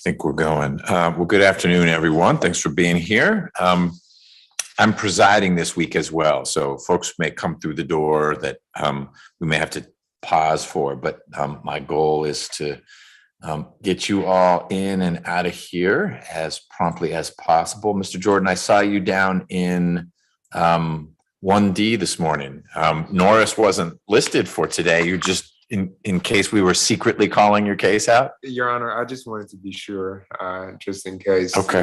think we're going. Well, good afternoon, everyone. Thanks for being here. I'm presiding this week as well, so folks may come through the door that we may have to pause for, but my goal is to get you all in and out of here as promptly as possible. Mr. Jordan, I saw you down in 1D this morning. Norris wasn't listed for today. You're just in case we were secretly calling your case out? Your Honor, I just wanted to be sure, just in case. Okay.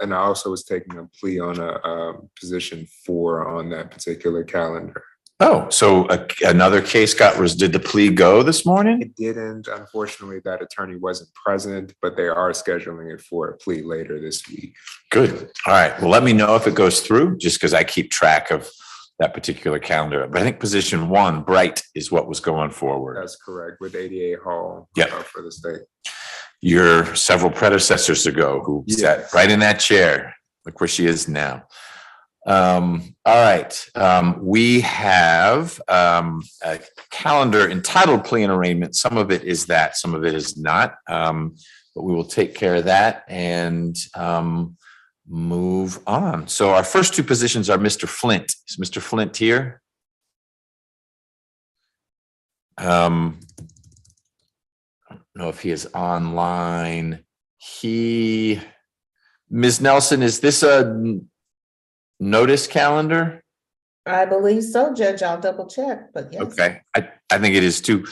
And I also was taking a plea on a position 4 on that particular calendar. Oh, so another case did the plea go this morning? It didn't. Unfortunately, that attorney wasn't present, but they are scheduling it for a plea later this week. Good. All right. Well, let me know if it goes through, just because I keep track of that particular calendar. But I think position 1, Bright, is what was going forward. That's correct, with 88 Hall for the state. Your several predecessors ago who sat right in that chair. Look where she is now. All right. We have a calendar entitled plea and arraignment. Some of it is that, some of it is not. But we will take care of that and move on. So our first 2 positions are Mr. Flint. Is Mr. Flint here? I don't know if he is online. Ms. Nelson, is this a notice calendar? I believe so, Judge. I'll double check, but yes. Okay, I think it is too.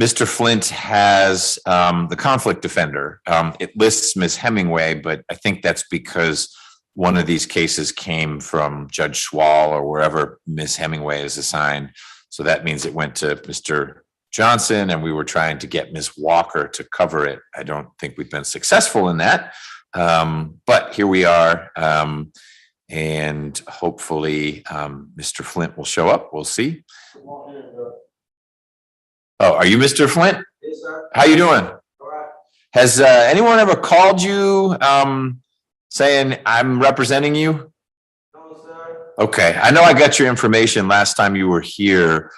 Mr. Flint has the conflict defender. It lists Ms. Hemingway, but I think that's because one of these cases came from Judge Schwall or wherever Ms. Hemingway is assigned. So that means it went to Mr. Johnson, and we were trying to get Ms. Walker to cover it. I don't think we've been successful in that, but here we are. And hopefully Mr. Flint will show up. We'll see. Oh, are you Mr. Flint? Yes, sir. How you doing? All right. Has anyone ever called you saying I'm representing you? No, sir. Okay, I know I got your information last time you were here.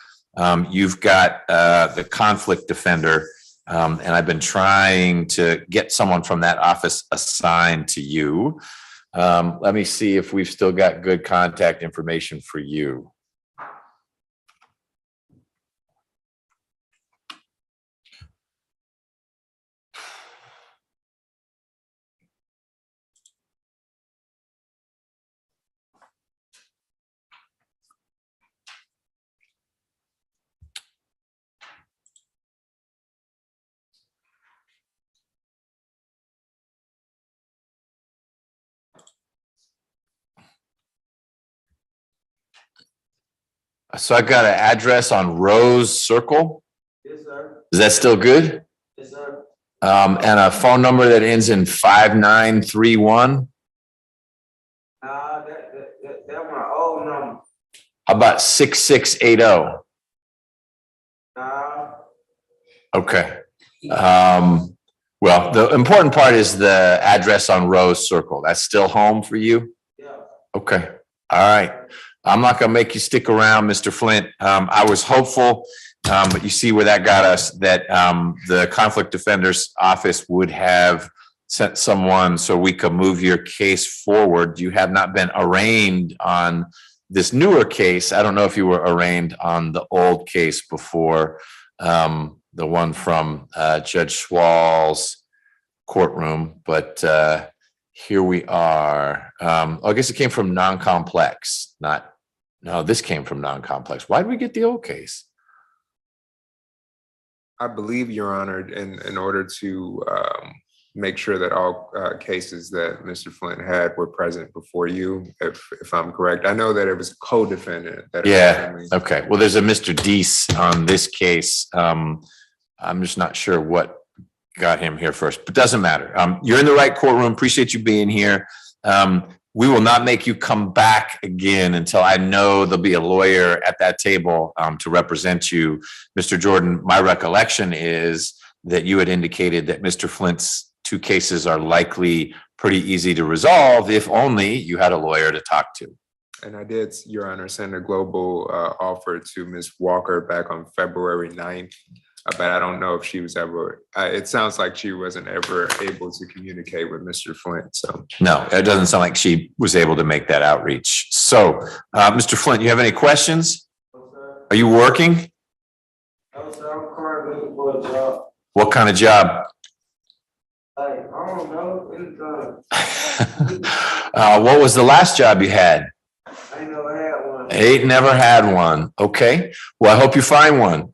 You've got the conflict defender, and I've been trying to get someone from that office assigned to you. Let me see if we've still got good contact information for you. So I got an address on Rose Circle. Yes, sir. Is that still good? Yes, sir. And a phone number that ends in 5931. That my old number. How about 6680? Okay. Well, the important part is the address on Rose Circle. That's still home for you? Yeah. Okay. All right. I'm not going to make you stick around, Mr. Flint. I was hopeful, but you see where that got us, that the conflict defender's office would have sent someone so we could move your case forward. You have not been arraigned on this newer case. I don't know if you were arraigned on the old case before, the one from Judge Schwall's courtroom, but here we are. I guess it came from non-complex, no, this came from non-complex. Why did we get the old case? I believe, Your Honor, in order to make sure that all cases that Mr. Flint had were present before you, if I'm correct. I know that it was a co-defendant. Okay. Well, there's a Mr. Deese on this case. I'm just not sure what got him here first, but doesn't matter. You're in the right courtroom. Appreciate you being here. We will not make you come back again until I know there'll be a lawyer at that table to represent you. Mr. Jordan, my recollection is that you had indicated that Mr. Flint's 2 cases are likely pretty easy to resolve if only you had a lawyer to talk to. And I did, Your Honor, send a global offer to Ms. Walker back on February 9th. but I don't know if she was ever, it sounds like she wasn't ever able to communicate with Mr. Flint, so. No, it doesn't sound like she was able to make that outreach. So, Mr. Flint, you have any questions? No, sir. Are you working? No, sir, I'm currently looking for a job. What kind of job? Like, I don't know, anything. What was the last job you had? I ain't never had one. Ain't never had one. Okay. Well, I hope you find one.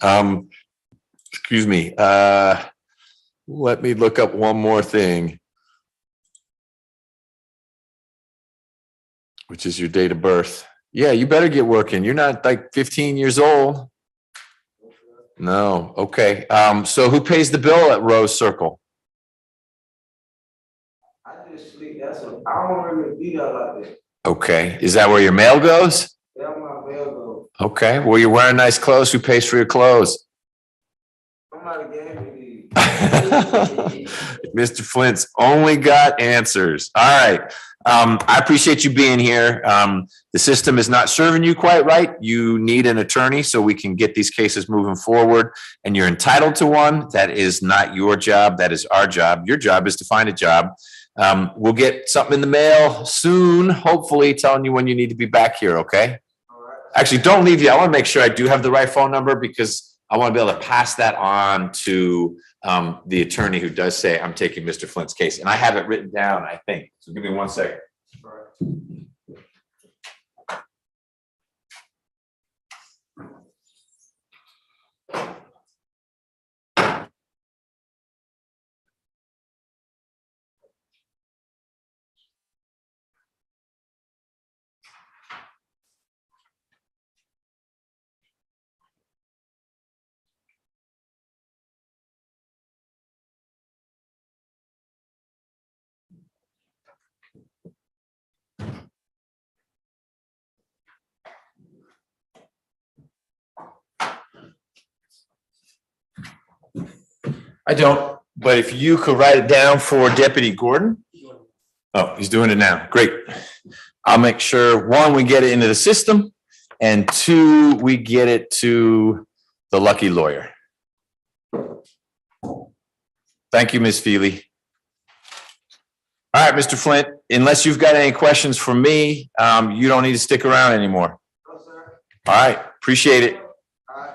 Excuse me. Let me look up one more thing, which is your date of birth. Yeah, you better get working. You're not like 15 years old. No. Okay. So who pays the bill at Rose Circle? I just sleep, I don't really be there like that. Okay. Is that where your mail goes? That's my mail go. Okay. Well, you're wearing nice clothes. Who pays for your clothes? Somebody gave me these. Mr. Flint's only got answers. All right. I appreciate you being here. The system is not serving you quite right. You need an attorney so we can get these cases moving forward, and you're entitled to one. That is not your job. That is our job. Your job is to find a job. We'll get something in the mail soon, hopefully telling you when you need to be back here. Okay. All right. Actually, don't leave yet. I want to make sure I do have the right phone number, because I want to be able to pass that on to the attorney who does say, I'm taking Mr. Flint's case. And I have it written down, I think. So give me 1 second. All right. I don't, but if you could write it down for Deputy Gordon. Oh, he's doing it now. Great. I'll make sure, one, we get it into the system, and two, we get it to the lucky lawyer. Thank you, Ms. Feely. All right, Mr. Flint, unless you've got any questions for me, you don't need to stick around anymore. No, sir. All right, appreciate it. All right.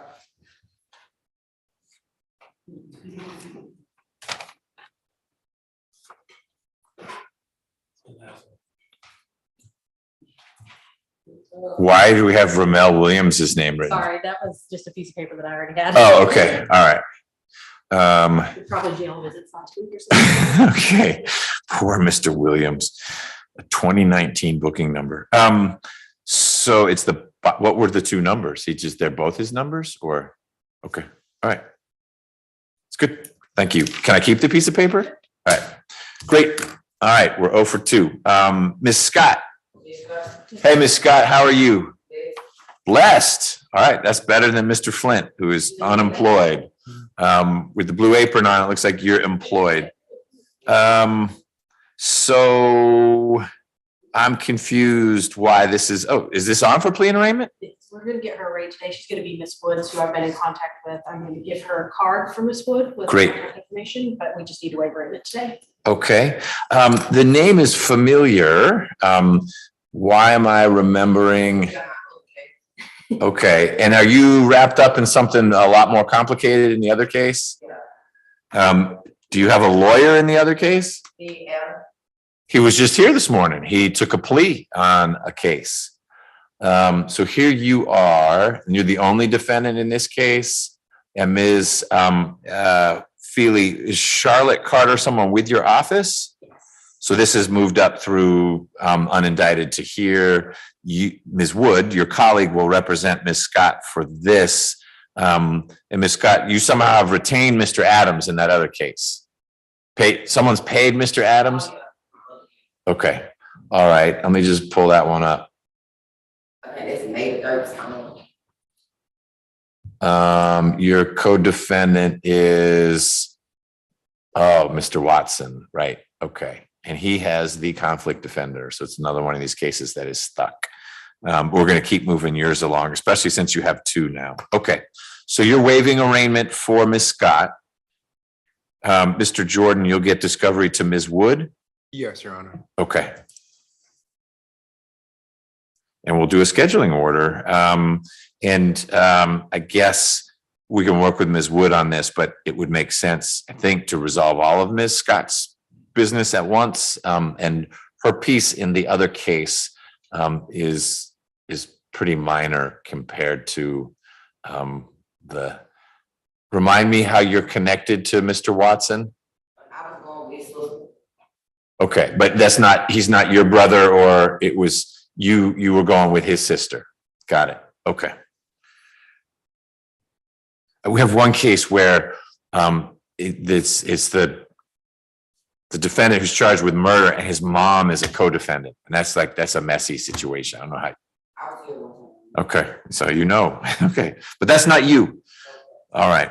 Why do we have Ramel Williams' name written? Sorry, that was just a piece of paper that I already had. Oh, okay, all right. Probably jail visits last week or something. Okay, poor Mr. Williams, a 2019 booking number. So it's what were the two numbers? They're both his numbers, or? Okay, all right. It's good, thank you. Can I keep the piece of paper? All right, great. All right, we're 0 for 2. Ms. Scott. Hey, Ms. Scott, how are you? Blessed. All right, that's better than Mr. Flint, who is unemployed. With the blue apron on, it looks like you're employed. So I'm confused why this is, is this on for plea and arraignment? Yes, we're gonna get her rate today. She's gonna be Miss Woods, who I've been in contact with. I'm gonna give her a card from Miss Wood with Great. contact information, but we just need to waive arraignment today. Okay, the name is familiar. Why am I remembering? Okay, and are you wrapped up in something a lot more complicated in the other case? Do you have a lawyer in the other case? Yeah. He was just here this morning. He took a plea on a case. So here you are, and you're the only defendant in this case. And Ms. Feely, is Charlotte Carter someone with your office? So this has moved up through unindicted to here. Ms. Wood, your colleague, will represent Ms. Scott for this. And Ms. Scott, you somehow have retained Mr. Adams in that other case. Someone's paid Mr. Adams? Okay, all right, let me just pull that one up. Your co-defendant is, Mr. Watson, right? Okay, and he has the conflict defender, so it's another one of these cases that is stuck. We're going to keep moving yours along, especially since you have two now. Okay, so you're waiving arraignment for Ms. Scott. Mr. Jordan, you'll get discovery to Ms. Wood. Yes, Your Honor. Okay. And we'll do a scheduling order. I guess we can work with Ms. Wood on this, but it would make sense, I think, to resolve all of Ms. Scott's business at once. And her piece in the other case is pretty minor compared to remind me how you're connected to Mr. Watson? I was going with sister. Okay, but he's not your brother, or it was you were going with his sister. Got it. Okay. We have one case where it's the defendant who's charged with murder and his mom is a co-defendant. And that's a messy situation. I don't know how. I feel Okay, so you know, okay, but that's not you. All right.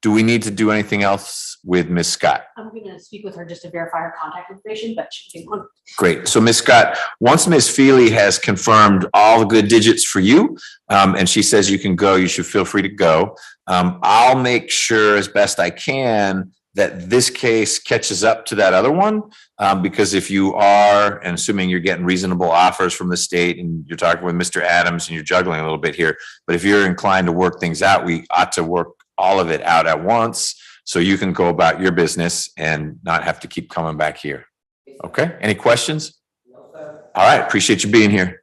Do we need to do anything else with Ms. Scott? I'm gonna speak with her just to verify her contact information, but she can. Great. So Ms. Scott, once Ms. Feely has confirmed all the good digits for you, and she says you can go, you should feel free to go. I'll make sure as best I can that this case catches up to that other one, because if you are, and assuming you're getting reasonable offers from the state and you're talking with Mr. Adams and you're juggling a little bit here, but if you're inclined to work things out, we ought to work all of it out at once so you can go about your business and not have to keep coming back here. Okay, any questions? no, sir. All right, appreciate you being here.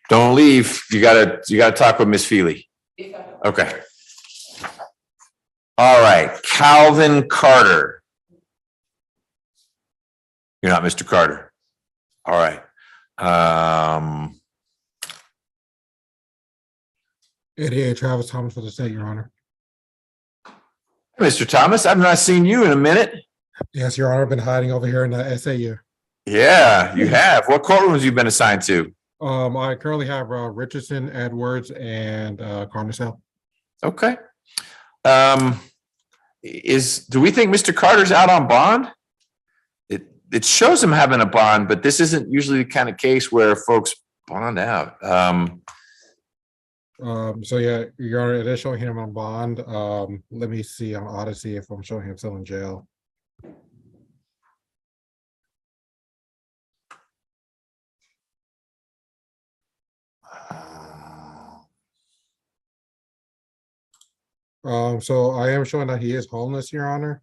Don't leave. You gotta talk with Miss Feely. Yes, sir. Okay. All right, Calvin Carter. You're not Mr. Carter. All right. ADA Travis Thomas for the state, Your Honor. Mr. Thomas, I've not seen you in a minute. Yes, Your Honor, I've been hiding over here in the SAU. Yeah, you have. What courtrooms have you been assigned to? I currently have Richardson, Edwards, and Carnesville. Okay. Do we think Mr. Carter's out on bond? It shows him having a bond, but this isn't usually the kind of case where folks bond out. So yeah, Your Honor, it is showing him on bond. Let me see on Odyssey if I'm showing him still in jail. So I am showing that he is homeless, Your Honor.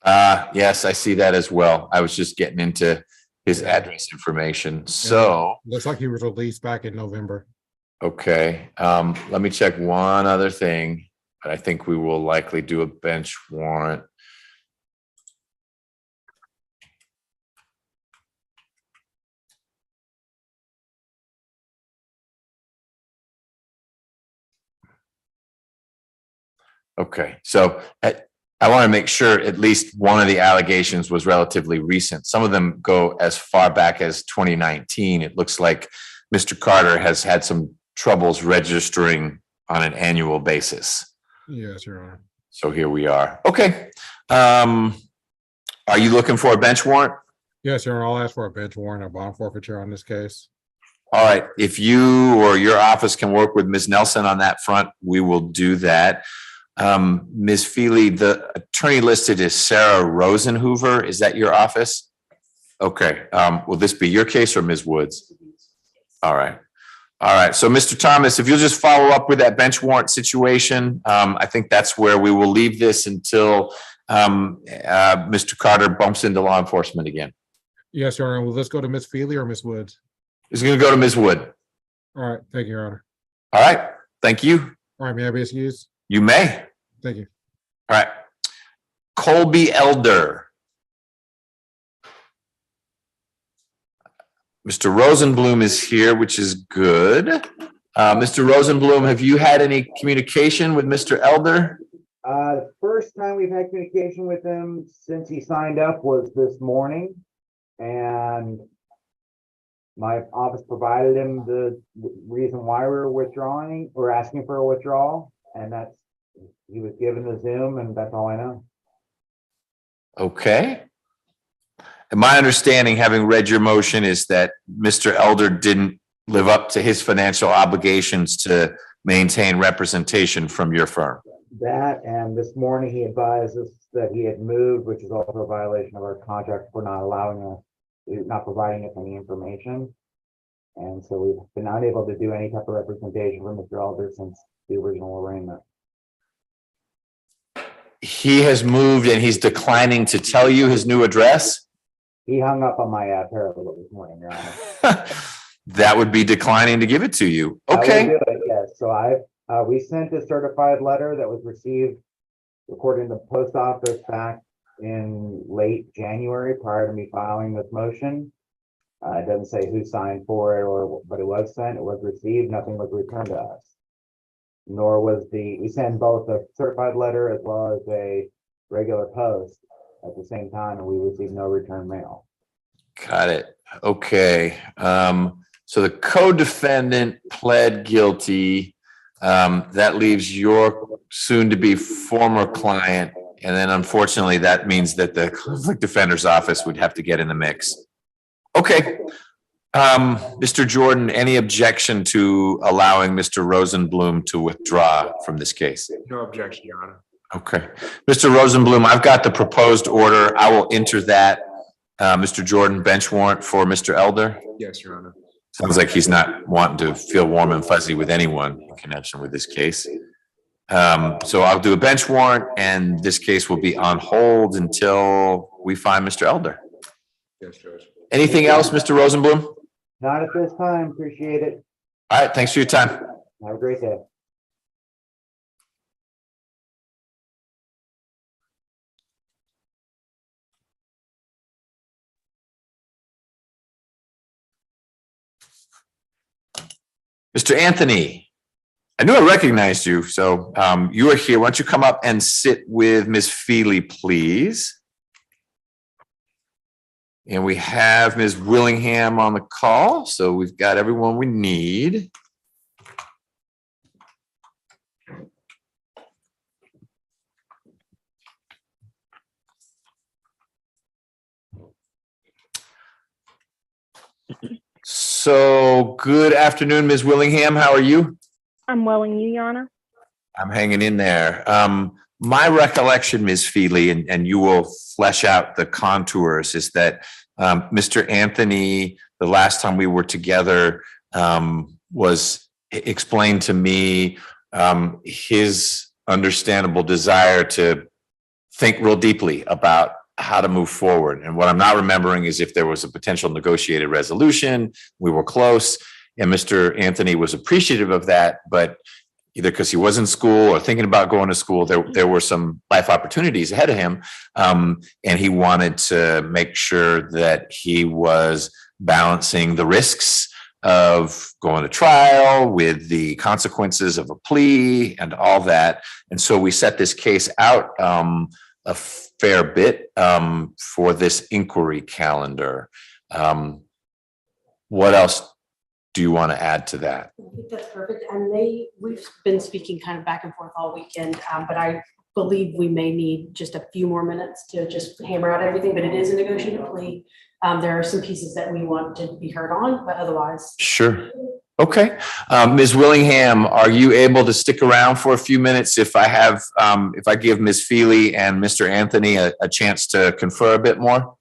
Yes, I see that as well. I was just getting into his address information. So, Looks like he was released back in November. okay, let me check one other thing, but I think we will likely do a bench warrant. Okay, so I want to make sure at least one of the allegations was relatively recent. Some of them go as far back as 2019. It looks like Mr. Carter has had some troubles registering on an annual basis. Yes, Your Honor. So here we are. Okay. Are you looking for a bench warrant? Yes, Your Honor, I'll ask for a bench warrant or bond forfeiture on this case. All right. If you or your office can work with Ms. Nelson on that front, we will do that. Ms. Feely, the attorney listed is Sarah Rosenhoover. Is that your office? Okay. Will this be your case or Ms. Woods? All right. All right. So Mr. Thomas, if you'll just follow up with that bench warrant situation, I think that's where we will leave this until Mr. Carter bumps into law enforcement again. Yes, Your Honor. Will this go to Miss Feely or Miss Woods? It's going to go to Ms. Wood. All right. Thank you, Your Honor. All right. Thank you. All right. May I be excused? You may. Thank you. All right. Colby Elder. Mr. Rosenblum is here, which is good. Mr. Rosenblum, have you had any communication with Mr. Elder? The first time we've had communication with him since he signed up was this morning. And my office provided him the reason why we were withdrawing or asking for a withdrawal. And that's, he was given the Zoom and that's all I know. Okay. my understanding, having read your motion, is that Mr. Elder didn't live up to his financial obligations to maintain representation from your firm. That, and this morning he advised us that he had moved, which is also a violation of our contract for not allowing us, not providing us any information. And so we've been unable to do any type of representation for Mr. Elder since the original arraignment. He has moved and he's declining to tell you his new address? He hung up on my paralegal this morning, Your Honor. That would be declining to give it to you. I will Okay. do it, yes. So we sent a certified letter that was received according to the post office back in late January prior to me filing this motion. It doesn't say who signed for it but it was sent, it was received, nothing was returned to us. Nor was we sent both a certified letter as well as a regular post at the same time, and we received no return mail. Got it. Okay. So the co-defendant pled guilty. That leaves your soon-to-be former client. And then unfortunately, that means that the conflict defender's office would have to get in the mix. Okay. Mr. Jordan, any objection to allowing Mr. Rosenblum to withdraw from this case? No objection, Your Honor. Okay. Mr. Rosenblum, I've got the proposed order. I will enter that. Mr. Jordan, bench warrant for Mr. Elder. Yes, Your Honor. Sounds like he's not wanting to feel warm and fuzzy with anyone in connection with this case. So I'll do a bench warrant and this case will be on hold until we find Mr. Elder. Yes, Judge. Anything else, Mr. Rosenblum? Not at this time, appreciate it. All right. Thanks for your time. Have a great day. Mr. Anthony, I knew I recognized you. So you are here. Why don't you come up and sit with Ms. Feely, please? And we have Ms. Willingham on the call. So we've got everyone we need. So good afternoon, Ms. Willingham. How are you? I'm well, and you, Your Honor? I'm hanging in there. My recollection, Ms. Feely, and you will flesh out the contours, is that Mr. Anthony, the last time we were together, was explained to me his understandable desire to think real deeply about how to move forward. And what I'm not remembering is if there was a potential negotiated resolution, we were close, and Mr. Anthony was appreciative of that, but either because he was in school or thinking about going to school, there were some life opportunities ahead of him. And he wanted to make sure that he was balancing the risks of going to trial with the consequences of a plea and all that. And so we set this case out a fair bit for this inquiry calendar. What else do you want to add to that? I think that's perfect. And we've been speaking kind of back and forth all weekend, but I believe we may need just a few more minutes to just hammer out everything, but it is a negotiated plea. There are some pieces that we want to be heard on, but otherwise. Sure. Okay. Ms. Willingham, are you able to stick around for a few minutes if I give Ms. Feely and Mr. Anthony a chance to confer a bit more?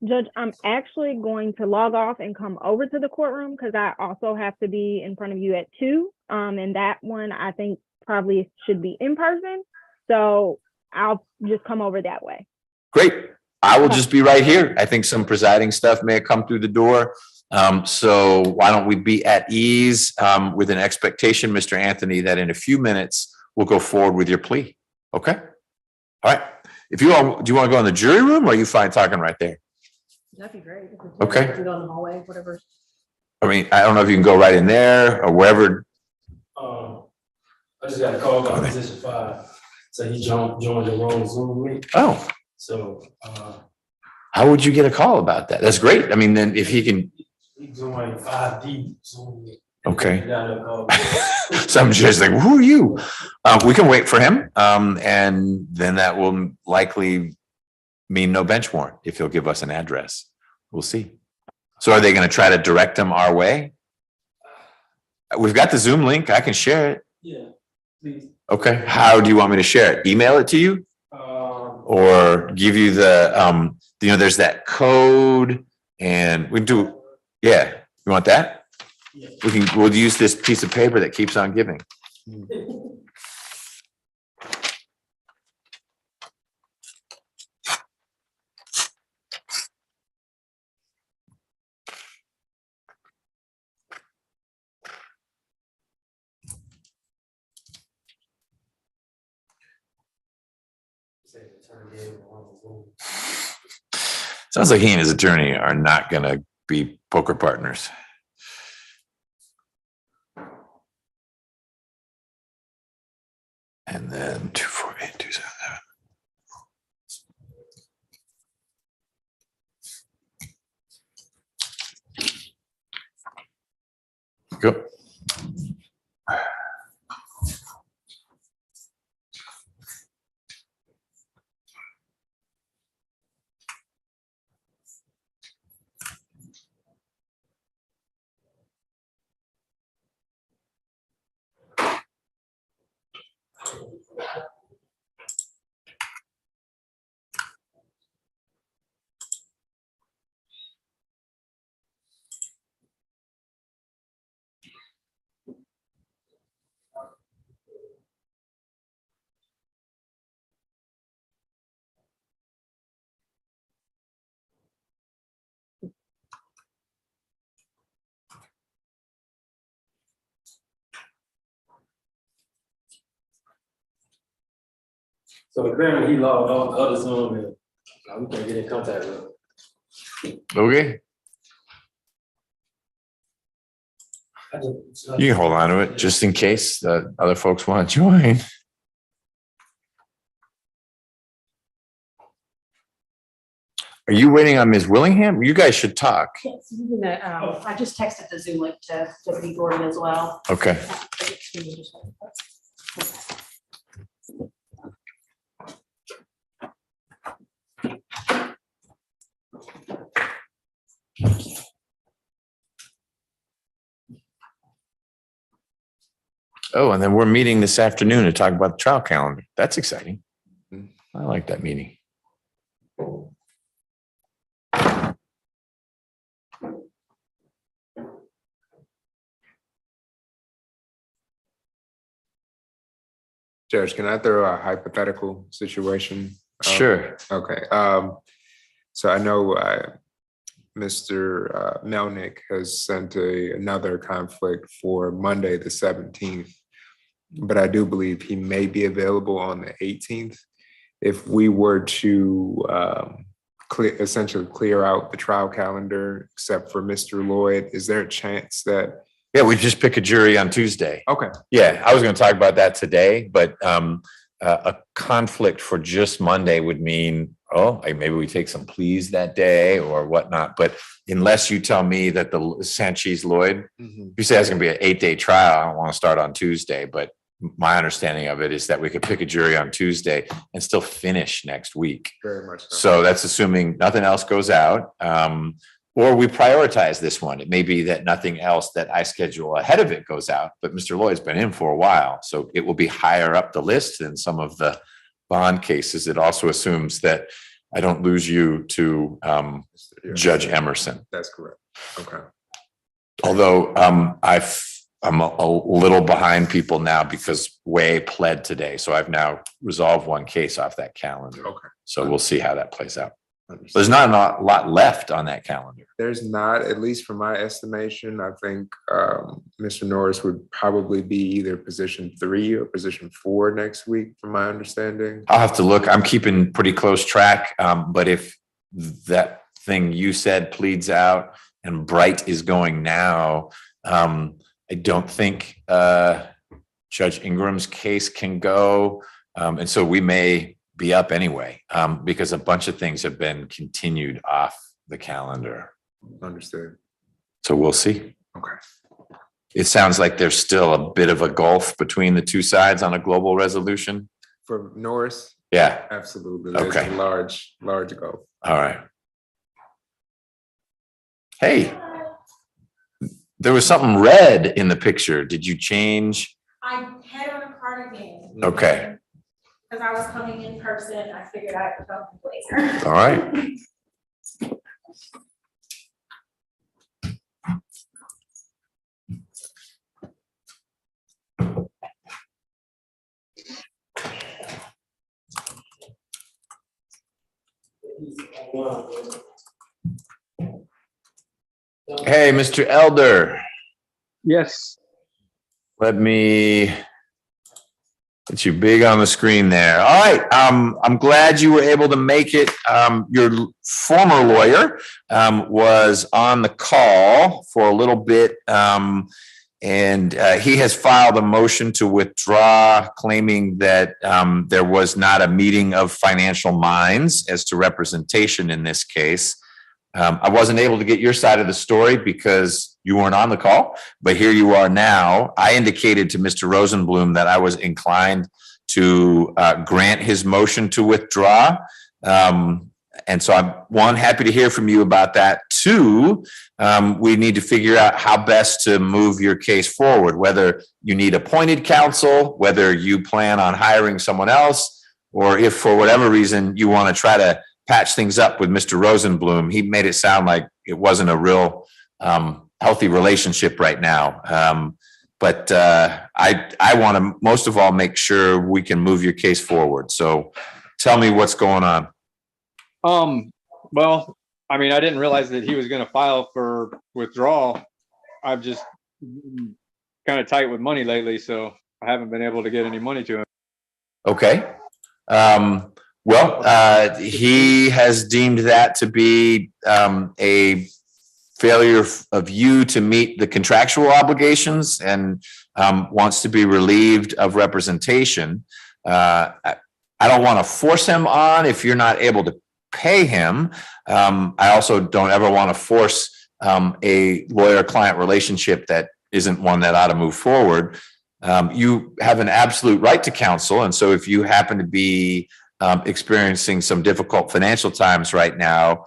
Judge, I'm actually going to log off and come over to the courtroom because I also have to be in front of you at 2. And that one I think probably should be in person. So I'll just come over that way. Great. I will just be right here. I think some presiding stuff may have come through the door. So why don't we be at ease with an expectation, Mr. Anthony, that in a few minutes we'll go forward with your plea. Okay. All right. If you all, do you want to go in the jury room or are you fine talking right there? That'd be great. Okay. We can go in the hallway, whatever. I mean, I don't know if you can go right in there or wherever. I just got a call about position 5. So he joined the wrong Zoom link. Oh, So how would you get a call about that? That's great. I mean, then if he can, he joined 5D Zoom link. okay. Got a call. So I'm just like, who are you? We can wait for him. And then that will likely mean no bench warrant if he'll give us an address. We'll see. So are they going to try to direct them our way? We've got the Zoom link. I can share it. Yeah, please. Okay. How do you want me to share it? Email it to you or give you the, there's that code and we do, yeah. You want that? Yeah. We'll use this piece of paper that keeps on giving. Sounds like he and his attorney are not gonna be poker partners. And then 248-277. Go. So apparently he logged off the other Zoom and we can't get in contact with him. Okay, you can hold on to it just in case the other folks want to join. Are you waiting on Ms. Willingham? You guys should talk. Yes, I just texted the Zoom link to Deputy Gordon as well. Okay. Oh, and then we're meeting this afternoon to talk about the trial calendar. That's exciting. I like that meeting. Judge, can I throw a hypothetical situation? Sure. Okay. So I know Mr. Melnick has sent another conflict for Monday, the 17th, but I do believe he may be available on the 18th. If we were to essentially clear out the trial calendar, except for Mr. Lloyd, is there a chance that? Yeah, we just pick a jury on Tuesday. Okay. Yeah, I was going to talk about that today, but a conflict for just Monday would mean, maybe we take some pleas that day or whatnot. But unless you tell me that the Sanchez Lloyd, you say it's going to be an 8-day trial, I don't want to start on Tuesday. But my understanding of it is that we could pick a jury on Tuesday and still finish next week. Very much so. So that's assuming nothing else goes out. Or we prioritize this one. It may be that nothing else that I schedule ahead of it goes out, but Mr. Lloyd's been in for a while, so it will be higher up the list than some of the bond cases. It also assumes that I don't lose you to Judge Emerson. That's correct. Okay. Although I'm a little behind people now because Way pled today, so I've now resolved one case off that calendar. Okay. So we'll see how that plays out. There's not a lot left on that calendar. There's not, at least from my estimation. I think Mr. Norris would probably be either position 3 or position 4 next week, from my understanding. I'll have to look. I'm keeping pretty close track. But if that thing you said pleads out and Bright is going now, I don't think Judge Ingram's case can go. And so we may be up anyway, because a bunch of things have been continued off the calendar. Understood. So we'll see. Okay. It sounds like there's still a bit of a gulf between the two sides on a global resolution. For Norris? Yeah. Absolutely. There's Okay. a large gulf. All right. Hey, there was something red in the picture. Did you change? I had on a cardigan. Okay. Because I was coming in person, I figured I'd put on the blazer. All right. Hey, Mr. Elder, Yes, let me get you big on the screen there. All right. I'm glad you were able to make it. Your former lawyer was on the call for a little bit. And he has filed a motion to withdraw, claiming that there was not a meeting of financial minds as to representation in this case. I wasn't able to get your side of the story because you weren't on the call, but here you are now. I indicated to Mr. Rosenblum that I was inclined to grant his motion to withdraw. And so I'm happy to hear from you about that. Two, we need to figure out how best to move your case forward, whether you need appointed counsel, whether you plan on hiring someone else, or if for whatever reason you want to try to patch things up with Mr. Rosenblum. He made it sound like it wasn't a real healthy relationship right now. But I want to most of all make sure we can move your case forward. So tell me what's going on. well, I mean, I didn't realize that he was going to file for withdrawal. I've just kind of tight with money lately, so I haven't been able to get any money to him. Okay. He has deemed that to be a failure of you to meet the contractual obligations and wants to be relieved of representation. I don't want to force him on if you're not able to pay him. I also don't ever want to force a lawyer-client relationship that isn't one that ought to move forward. You have an absolute right to counsel. And so if you happen to be experiencing some difficult financial times right now,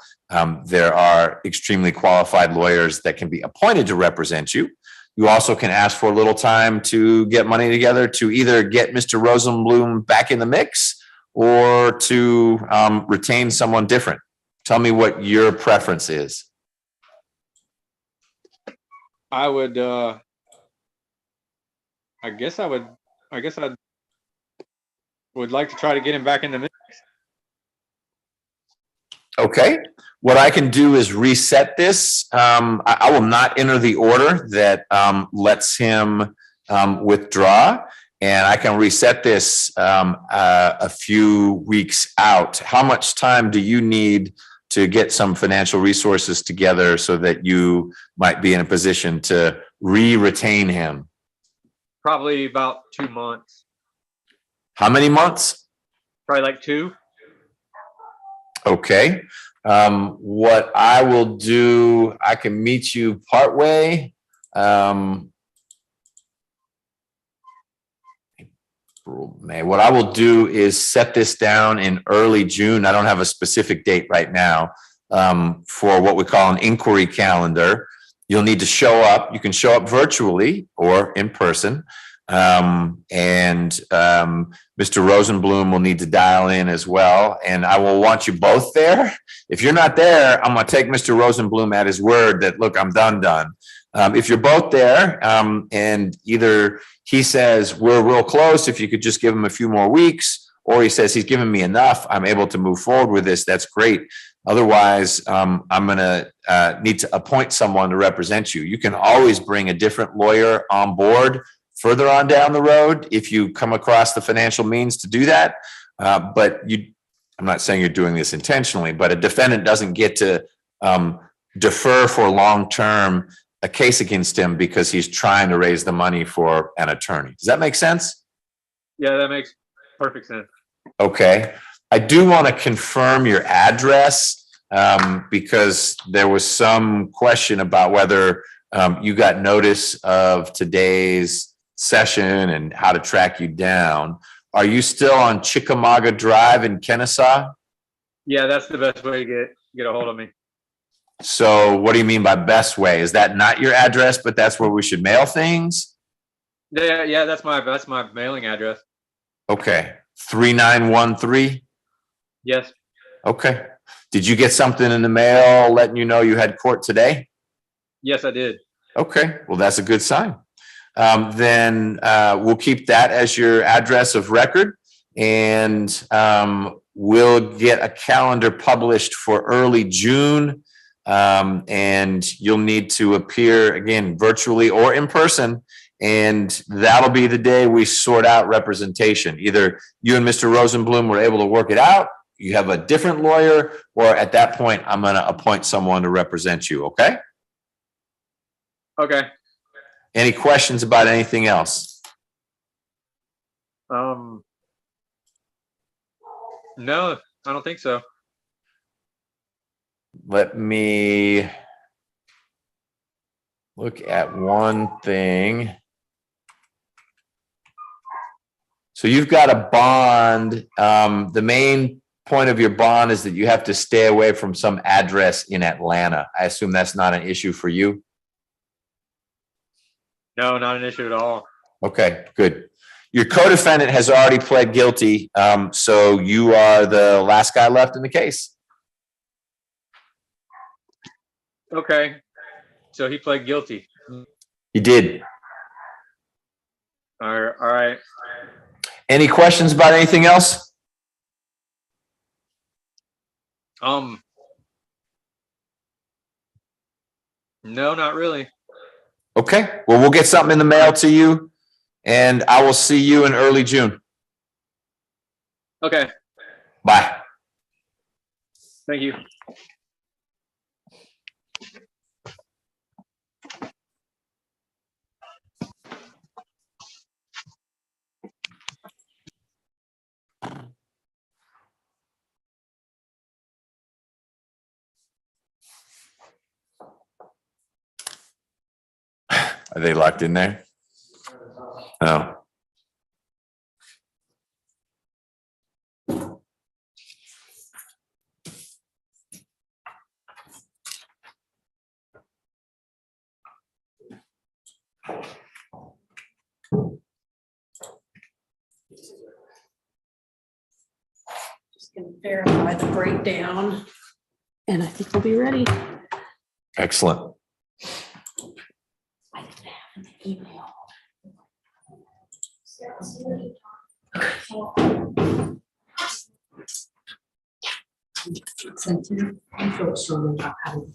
there are extremely qualified lawyers that can be appointed to represent you. You also can ask for a little time to get money together to either get Mr. Rosenblum back in the mix or to retain someone different. Tell me what your preference is. I would, I guess I would like to try to get him back in the mix. Okay. What I can do is reset this. I will not enter the order that lets him withdraw, and I can reset this a few weeks out. How much time do you need to get some financial resources together so that you might be in a position to retain him? Probably about 2 months. How many months? Probably like 2. Okay. What I will do, I can meet you partway. What I will do is set this down in early June. I don't have a specific date right now for what we call an inquiry calendar. You'll need to show up. You can show up virtually or in person. Mr. Rosenblum will need to dial in as well. And I will want you both there. If you're not there, I'm going to take Mr. Rosenblum at his word that, look, I'm done. If you're both there and either he says we're real close, if you could just give him a few more weeks, or he says he's given me enough, I'm able to move forward with this, that's great. Otherwise, I'm going to need to appoint someone to represent you. You can always bring a different lawyer on board further on down the road if you come across the financial means to do that. But I'm not saying you're doing this intentionally, but a defendant doesn't get to defer for long-term a case against him because he's trying to raise the money for an attorney. Does that make sense? Yeah, that makes perfect sense. Okay. I do want to confirm your address because there was some question about whether you got notice of today's session and how to track you down. Are you still on Chickamauga Drive in Kennesaw? Yeah, that's the best way to get a hold of me. So what do you mean by best way? Is that not your address, but that's where we should mail things? Yeah, that's my mailing address. Okay, 3913. Yes. Okay. Did you get something in the mail letting you know you had court today? Yes, I did. Okay, well, that's a good sign. Then we'll keep that as your address of record, and we'll get a calendar published for early June. And you'll need to appear again virtually or in person, and that'll be the day we sort out representation. Either you and Mr. Rosenblum were able to work it out, you have a different lawyer, or at that point, I'm going to appoint someone to represent you. Okay? Okay. Any questions about anything else? No, I don't think so. Let me look at one thing. So you've got a bond. The main point of your bond is that you have to stay away from some address in Atlanta. I assume that's not an issue for you? No, not an issue at all. Okay, good. Your co-defendant has already pled guilty, so you are the last guy left in the case. Okay. So he pled guilty. He did. All right. Any questions about anything else? No, not really. Okay, well, we'll get something in the mail to you, and I will see you in early June. Okay. Bye. Thank you. Are they locked in there? No. Just gonna verify the breakdown, and I think we'll be ready. Excellent. I didn't have an email. Sent to you folks from about how to-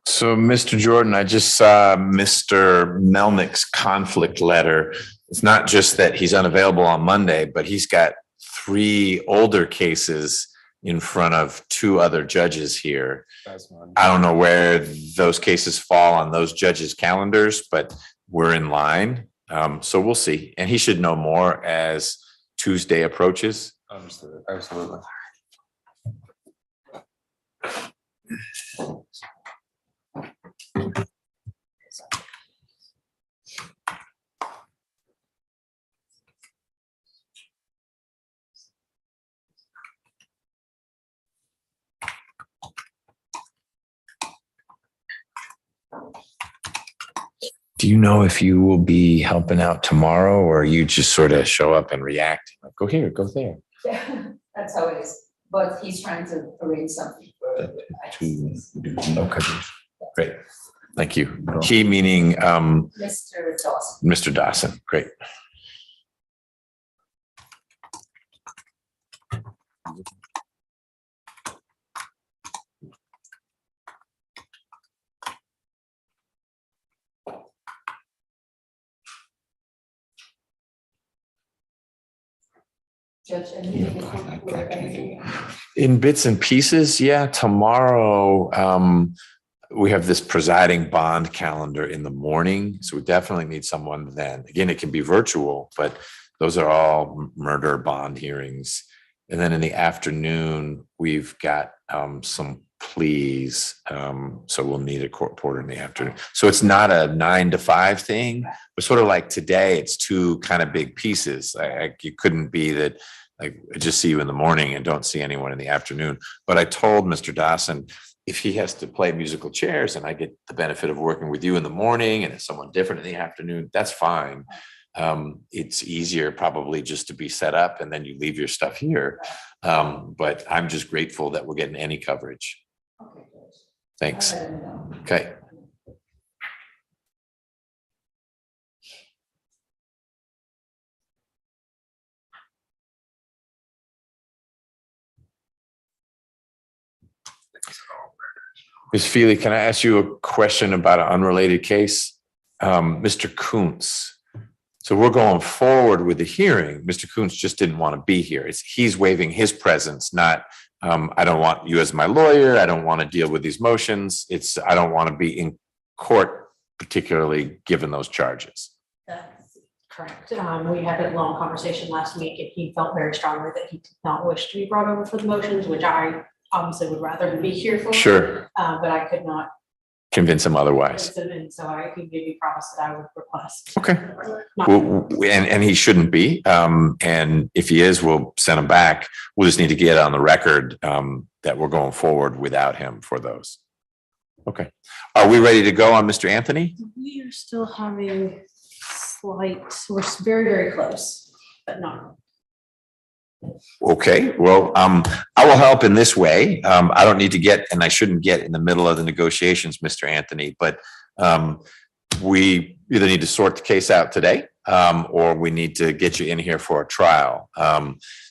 So, Mr. Jordan, I just saw Mr. Melnick's conflict letter. It's not just that he's unavailable on Monday, but he's got 3 older cases in front of 2 other judges here. That's one. I don't know where those cases fall on those judges' calendars, but we're in line. So we'll see. And he should know more as Tuesday approaches. Understood. Absolutely. Do you know if you will be helping out tomorrow, or you just sort of show up and react? Like, go here, go there. Yeah, that's how it is. But he's trying to arrange something for. Okay, great. Thank you. He meaning Mr. Dawson. Mr. Dawson. Great. Judge, anything? In bits and pieces, yeah. Tomorrow, we have this presiding bond calendar in the morning, so we definitely need someone then. Again, it can be virtual, but those are all murder bond hearings. And then in the afternoon, we've got some pleas, so we'll need a court reporter in the afternoon. So it's not a 9 to 5 thing, but sort of like today, it's 2 kind of big pieces. It couldn't be that I just see you in the morning and don't see anyone in the afternoon. But I told Mr. Dawson, if he has to play musical chairs and I get the benefit of working with you in the morning and it's someone different in the afternoon, that's fine. It's easier probably just to be set up and then you leave your stuff here. But I'm just grateful that we're getting any coverage. Okay, Judge. Thanks. I'll let him know. Okay. Ms. Feely, can I ask you a question about an unrelated case? Mr. Kuntz. So we're going forward with the hearing. Mr. Kuntz just didn't want to be here. He's waiving his presence, not I don't want you as my lawyer. I don't want to deal with these motions. I don't want to be in court, particularly given those charges. That's correct. We had a long conversation last week and he felt very strongly that he did not wish to be brought over for the motions, which I obviously would rather be here for. Sure. But I could not. Convince him otherwise. And so he gave me promise that I would request. Okay. Well, and he shouldn't be. And if he is, we'll send him back. We'll just need to get on the record that we're going forward without him for those. Okay. Are we ready to go on Mr. Anthony? We are still having we're very, very close, but not. Okay, well, I will help in this way. I don't need to get, and I shouldn't get in the middle of the negotiations, Mr. Anthony, but we either need to sort the case out today or we need to get you in here for a trial.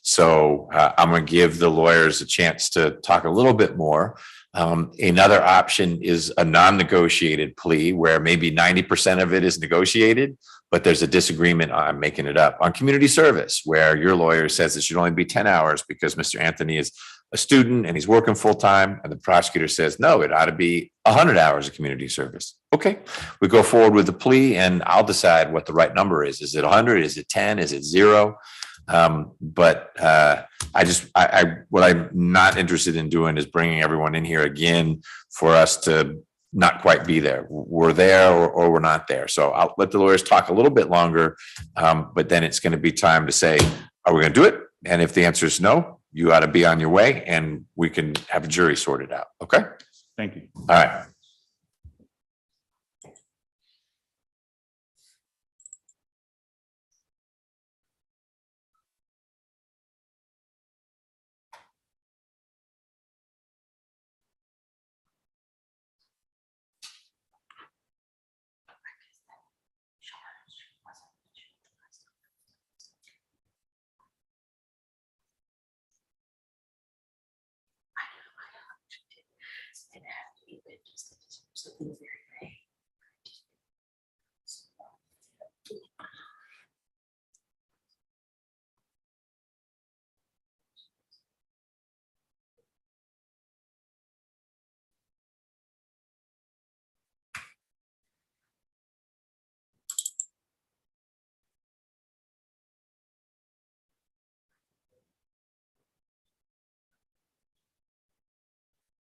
So I'm going to give the lawyers a chance to talk a little bit more. Another option is a non-negotiated plea where maybe 90% of it is negotiated, but there's a disagreement on making it up. On community service, where your lawyer says it should only be 10 hours because Mr. Anthony is a student and he's working full time, and the prosecutor says, no, it ought to be 100 hours of community service. Okay, we go forward with the plea and I'll decide what the right number is. Is it 100? Is it 10? Is it 0? But what I'm not interested in doing is bringing everyone in here again for us to not quite be there. We're there or we're not there. So I'll let the lawyers talk a little bit longer, but then it's going to be time to say, are we going to do it? And if the answer is no, you ought to be on your way and we can have a jury sorted out. Okay. Thank you. All right. something very vague.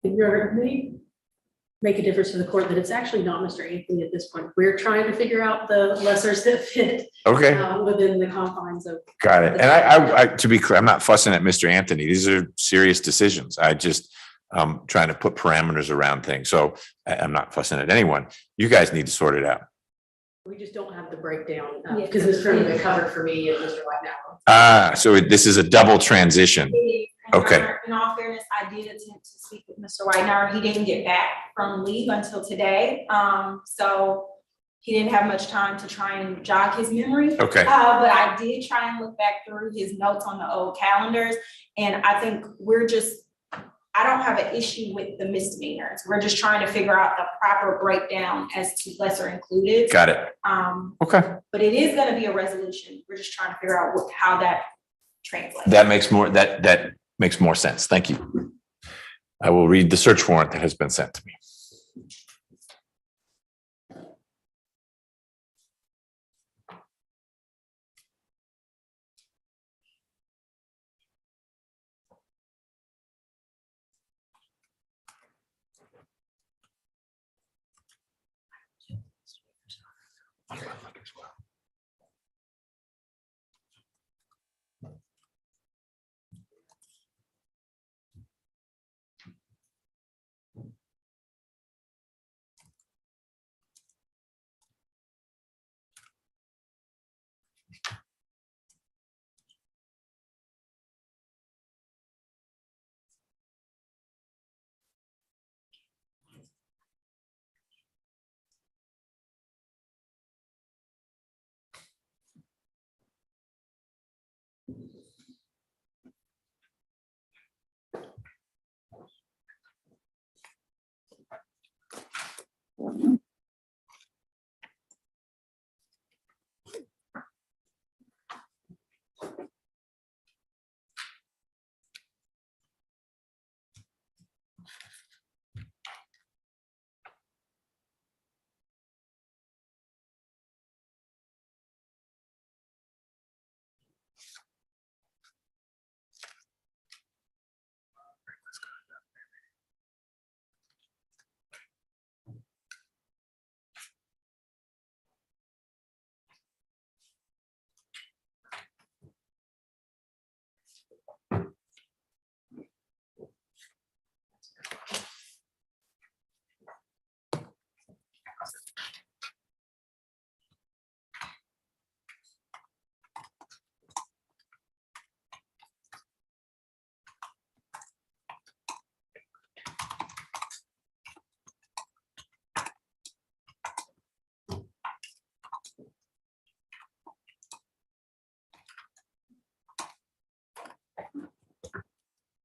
It may make a difference to the court that it's actually not Mr. Anthony at this point. We're trying to figure out the lessers that fit Okay, within the confines of. got it. And I, to be clear, I'm not fussing at Mr. Anthony. These are serious decisions. I just, trying to put parameters around things. So I'm not fussing at anyone. You guys need to sort it out. We just don't have the breakdown because it's currently covered for me and Mr. White now. So this is a double transition. Okay. In all fairness, I did attempt to speak with Mr. Whitener. He didn't get back from leave until today. So he didn't have much time to try and jog his memory. Okay. But I did try and look back through his notes on the old calendars. And I think I don't have an issue with the misdemeanors. We're just trying to figure out the proper breakdown as to lesser included. Got it. Okay. But it is gonna be a resolution. We're just trying to figure out how that translates. That makes more sense. Thank you. I will read the search warrant that has been sent to me.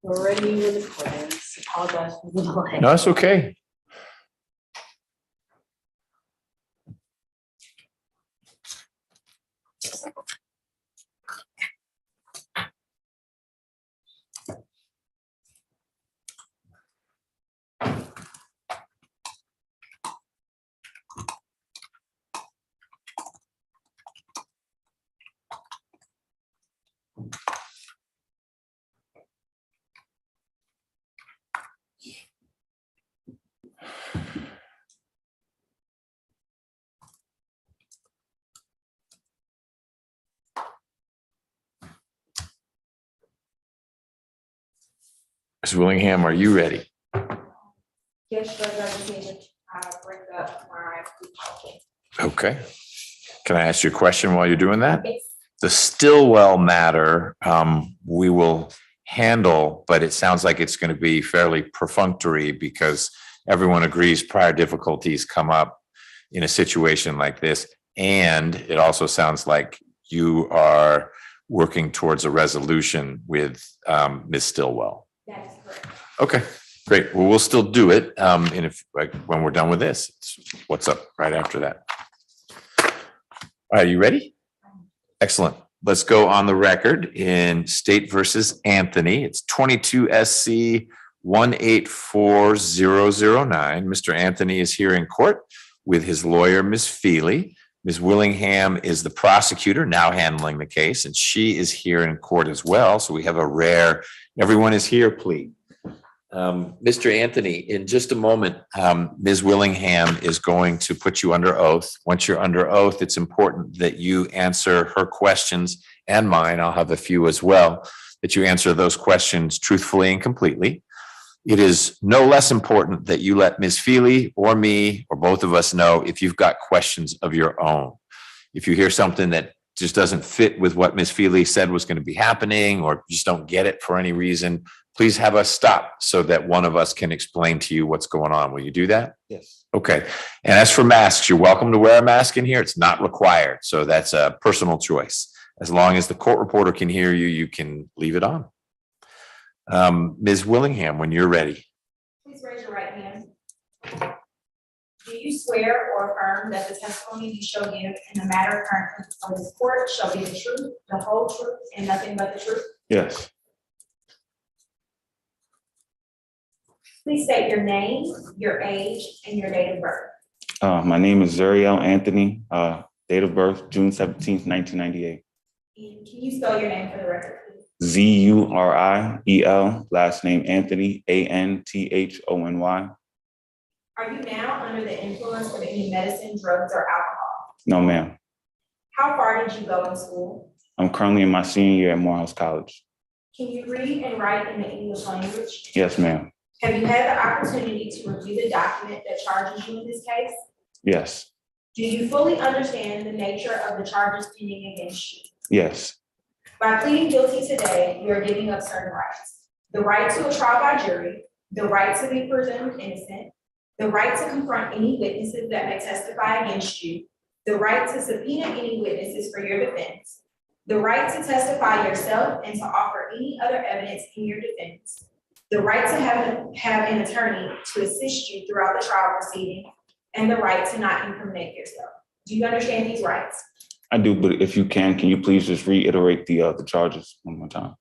We're ready with the quiz. Apologize for the delay. No, it's okay. Ms. Willingham, are you ready? Yes, Judge, I just need to bring up my. Okay. Can I ask you a question while you're doing that? Yes. The Stillwell matter, we will handle, but it sounds like it's going to be fairly perfunctory because everyone agrees prior difficulties come up in a situation like this. And it also sounds like you are working towards a resolution with Ms. Stillwell. That is correct. Okay, Great. Well, we'll still do it. And if, like, when we're done with this, it's what's up right after that. All right, you ready? Excellent. Let's go on the record in State versus Anthony. It's 22 SC 184009. Mr. Anthony is here in court with his lawyer, Ms. Feely. Ms. Willingham is the prosecutor now handling the case, and she is here in court as well. So we have a rare, everyone is here, please. Mr. Anthony, in just a moment, Ms. Willingham is going to put you under oath. Once you're under oath, it's important that you answer her questions and mine. I'll have a few as well, that you answer those questions truthfully and completely. It is no less important that you let Ms. Feely or me or both of us know if you've got questions of your own. If you hear something that just doesn't fit with what Ms. Feely said was going to be happening, or just don't get it for any reason, please have us stop so that one of us can explain to you what's going on. Will you do that? Yes. Okay. And as for masks, you're welcome to wear a mask in here. It's not required. So that's a personal choice. As long as the court reporter can hear you, you can leave it on. Ms. Willingham, when you're ready. Please raise your right hand. Do you swear or affirm that the testimony you shall give in the matter currently before this court shall be the truth, the whole truth, and nothing but the truth? Yes. Please state your name, your age, and your date of birth. My name is Zuriel Anthony, date of birth, June 17th, 1998. And can you spell your name for the record, please? Zuriel, last name Anthony, Anthony. Are you now under the influence of any medicine, drugs, or alcohol? No, ma'am. How far did you go in school? I'm currently in my senior year at Morehouse College. Can you read and write in the English language? Yes, ma'am. Have you had the opportunity to review the document that charges you in this case? Yes. Do you fully understand the nature of the charges pending against you? Yes. By pleading guilty today, you are giving up certain rights. The right to a trial by jury, the right to be presumed innocent, the right to confront any witnesses that may testify against you, the right to subpoena any witnesses for your defense, the right to testify yourself and to offer any other evidence in your defense, the right to have an attorney to assist you throughout the trial proceeding, and the right to not incriminate yourself. Do you understand these rights? I do, but if you can you please just reiterate the charges one more time?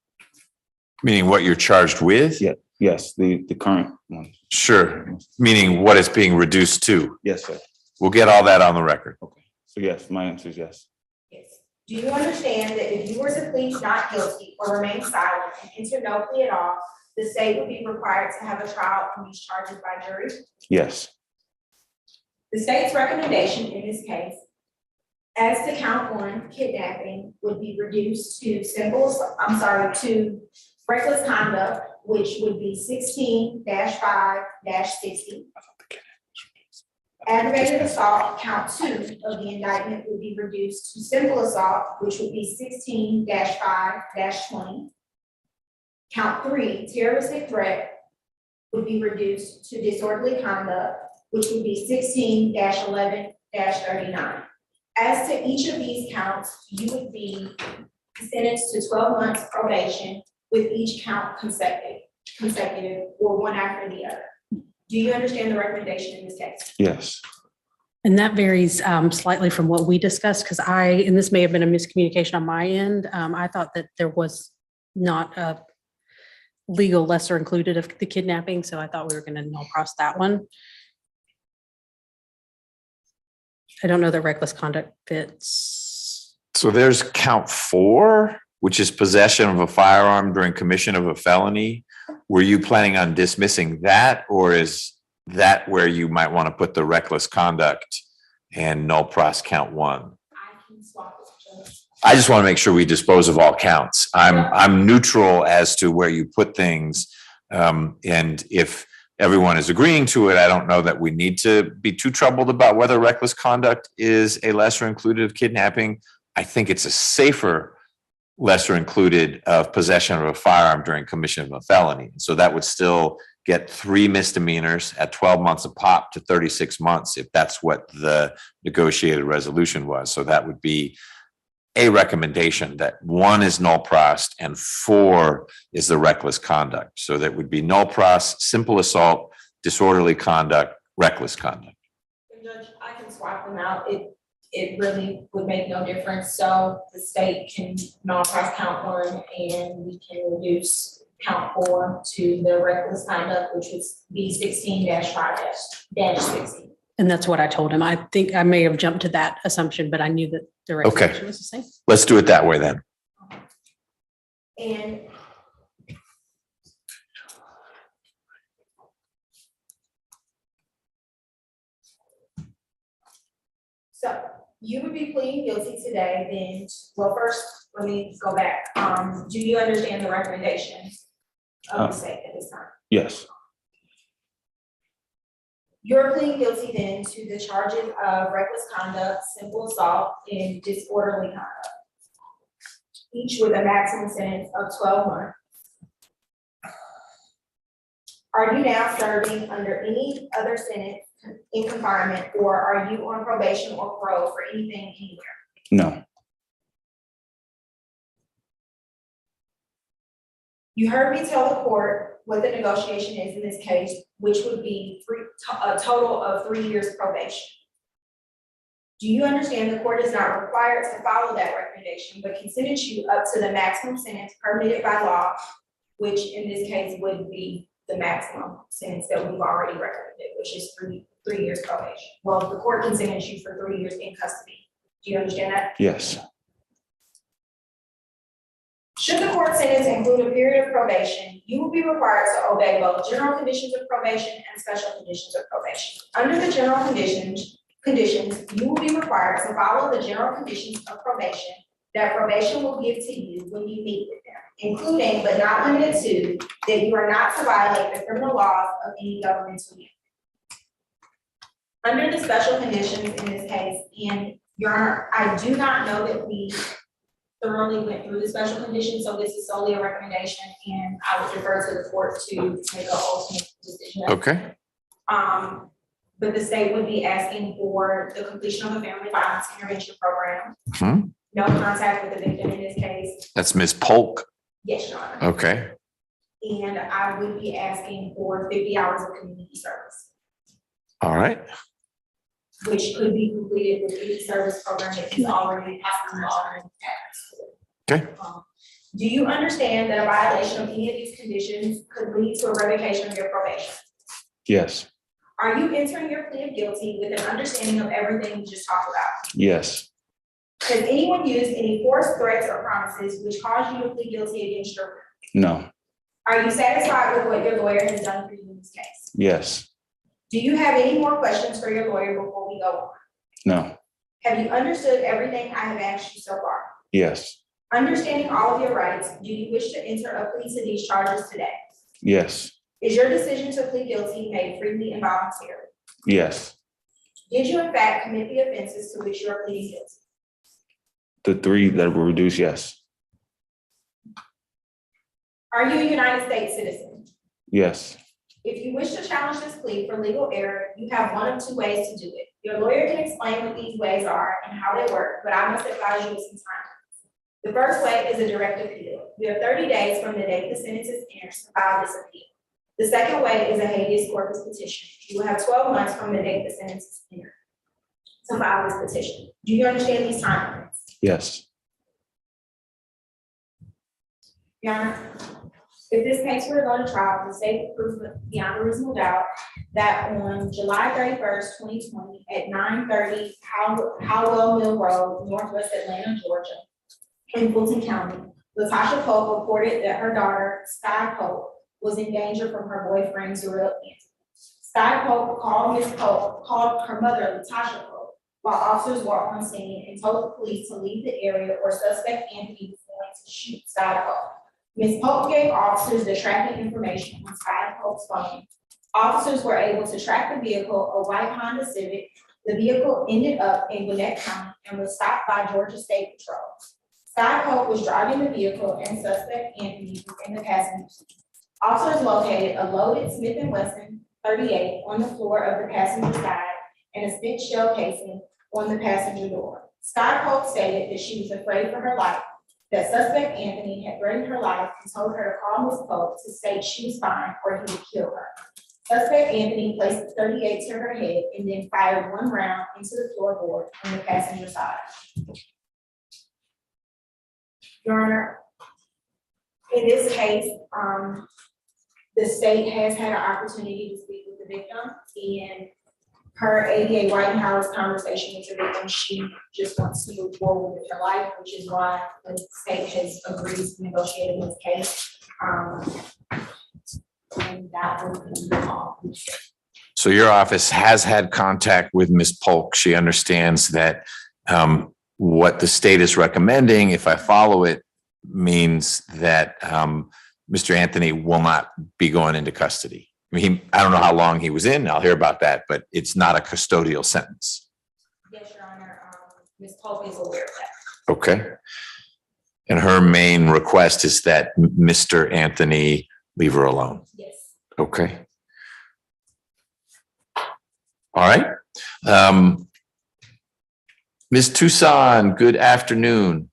Meaning what you're charged with? Yeah. Yes, the current one. Sure. Meaning what it's being reduced to. Yes, sir. We'll get all that on the record. Okay. So yes, my answer is yes. Yes. Do you understand that if you were to plead not guilty or remain silent and enter no plea at all, the state would be required to have a trial on these charges by jury? Yes. The state's recommendation in this case, as to count one, kidnapping, would be reduced to to reckless conduct, which would be 16-5-60. Aggravated assault, count 2 of the indictment would be reduced to simple assault, which would be 16-5-20. Count 3, terroristic threat, would be reduced to disorderly conduct, which would be 16-11-39. As to each of these counts, you would be sentenced to 12 months probation with each count consecutive or one after the other. Do you understand the recommendation in this case? Yes. And that varies slightly from what we discussed, because and this may have been a miscommunication on my end. I thought that there was not a legal lesser included of the kidnapping, so I thought we were going to null cross that one. I don't know that reckless conduct fits. So there's count 4, which is possession of a firearm during commission of a felony. Were you planning on dismissing that, or is that where you might want to put the reckless conduct and null pros count 1? I can swap it, Judge. I just want to make sure we dispose of all counts. I'm neutral as to where you put things. And if everyone is agreeing to it, I don't know that we need to be too troubled about whether reckless conduct is a lesser included of kidnapping. I think it's a safer lesser included of possession of a firearm during commission of a felony. So that would still get 3 misdemeanors at 12 months a pop to 36 months if that's what the negotiated resolution was. So that would be a recommendation that 1 is null pros and 4 is the reckless conduct. So that would be null pros, simple assault, disorderly conduct, reckless conduct. Judge, I can swap them out. It really would make no difference. So the state can non-pass count 1 and we can reduce count 4 to the reckless conduct, which would be 16-5-16. And that's what I told him. I think I may have jumped to that assumption, but I knew that the recommendation was the same. Let's do it that way then. And so you would be pleading guilty today, then, well, first, let me go back. Do you understand the recommendation of the state at this time? Yes. You're pleading guilty then to the charges of reckless conduct, simple assault, and disorderly conduct, each with a maximum sentence of 12 months. Are you now serving under any other sentence in confinement, or are you on probation or parole for anything anywhere? No. You heard me tell the court what the negotiation is in this case, which would be a total of 3 years probation. Do you understand the court is not required to follow that recommendation, but can sentence you up to the maximum sentence permitted by law, which in this case would be the maximum sentence that we've already recommended, which is three years probation. Well, the court can sentence you for 3 years in custody. Do you understand that? Yes. Should the court sentence include a period of probation, you will be required to obey both general conditions of probation and special conditions of probation. Under the general conditions, you will be required to follow the general conditions of probation that probation will give to you when you meet with them, including but not limited to that you are not to violate the criminal laws of any governmental unit. Under the special conditions in this case, and Your Honor, I do not know that we thoroughly went through the special conditions, so this is solely a recommendation, and I would defer to the court to make an ultimate decision. Okay. But the state would be asking for the completion of a family violence intervention program. Mhm. No contact with the victim in this case. That's Ms. Polk. Yes, Your Honor. Okay. And I would be asking for 50 hours of community service, All right. which could be completed with any service program that is already happening. Okay. Do you understand that a violation of any of these conditions could lead to a revocation of your probation? Yes. Are you entering your plea of guilty with an understanding of everything we just talked about? Yes. Has anyone used any force, threats, or promises which caused you to plead guilty against your will? No. Are you satisfied with what your lawyer has done for you in this case? Yes. Do you have any more questions for your lawyer before we go on? No. Have you understood everything I have asked you so far? Yes. Understanding all of your rights, do you wish to enter a plea to these charges today? Yes. Is your decision to plead guilty made freely and voluntarily? Yes. Did you in fact commit the offenses to which you are pleading guilty? The 3 that were reduced, yes. Are you a United States citizen? Yes. If you wish to challenge this plea for legal error, you have one of 2 ways to do it. Your lawyer can explain what these ways are and how they work, but I must advise you of some time. The first way is a direct appeal. You have 30 days from the date the sentence is entered to file this appeal. The second way is a habeas corpus petition. You will have 12 months from the date the sentence is entered to file this petition. Do you understand these timelines? Yes. Your Honor, if this case were to go to trial, the state proves beyond a reasonable doubt that on July 31st, 2020 at 9:30 Howell Mill Road, Northwest Atlanta, Georgia, in Fulton County, Latasha Pope reported that her daughter, Sky Pope, was in danger from her boyfriend, Zuriel Anthony. Sky Pope called her mother, Latasha Pope, while officers were on scene and told the police to leave the area or suspect Anthony was going to shoot Sky Pope. Ms. Pope gave officers the tracking information on Sky Pope's phone. Officers were able to track the vehicle, a white Honda Civic. The vehicle ended up in Gwinnett County and was stopped by Georgia State Patrol. Sky Pope was driving the vehicle and suspect Anthony was in the passenger seat. Officers located a loaded Smith & Wesson .38 on the floor of the passenger side and a spent shell casing on the passenger door. Scott Polk stated that she was afraid for her life, that suspect Anthony had threatened her life and told her to call Ms. Polk to state she was fine or he would kill her. Suspect Anthony placed the .38 to her head and then fired one round into the floorboard on the passenger side. Your Honor, in this case, the state has had an opportunity to speak with the victim, and per ADA Whitehouse conversation with the victim, she just wants to move forward with her life, which is why the state has agreed to negotiate in this case. And that would be the law. So your office has had contact with Ms. Polk. She understands that what the state is recommending, if I follow it, means that Mr. Anthony will not be going into custody. I mean, I don't know how long he was in. I'll hear about that, but it's not a custodial sentence. Yes, Your Honor. Ms. Polk is aware of that. Okay. And her main request is that Mr. Anthony leave her alone. Yes. Okay. All right. Ms. Tucson, good afternoon.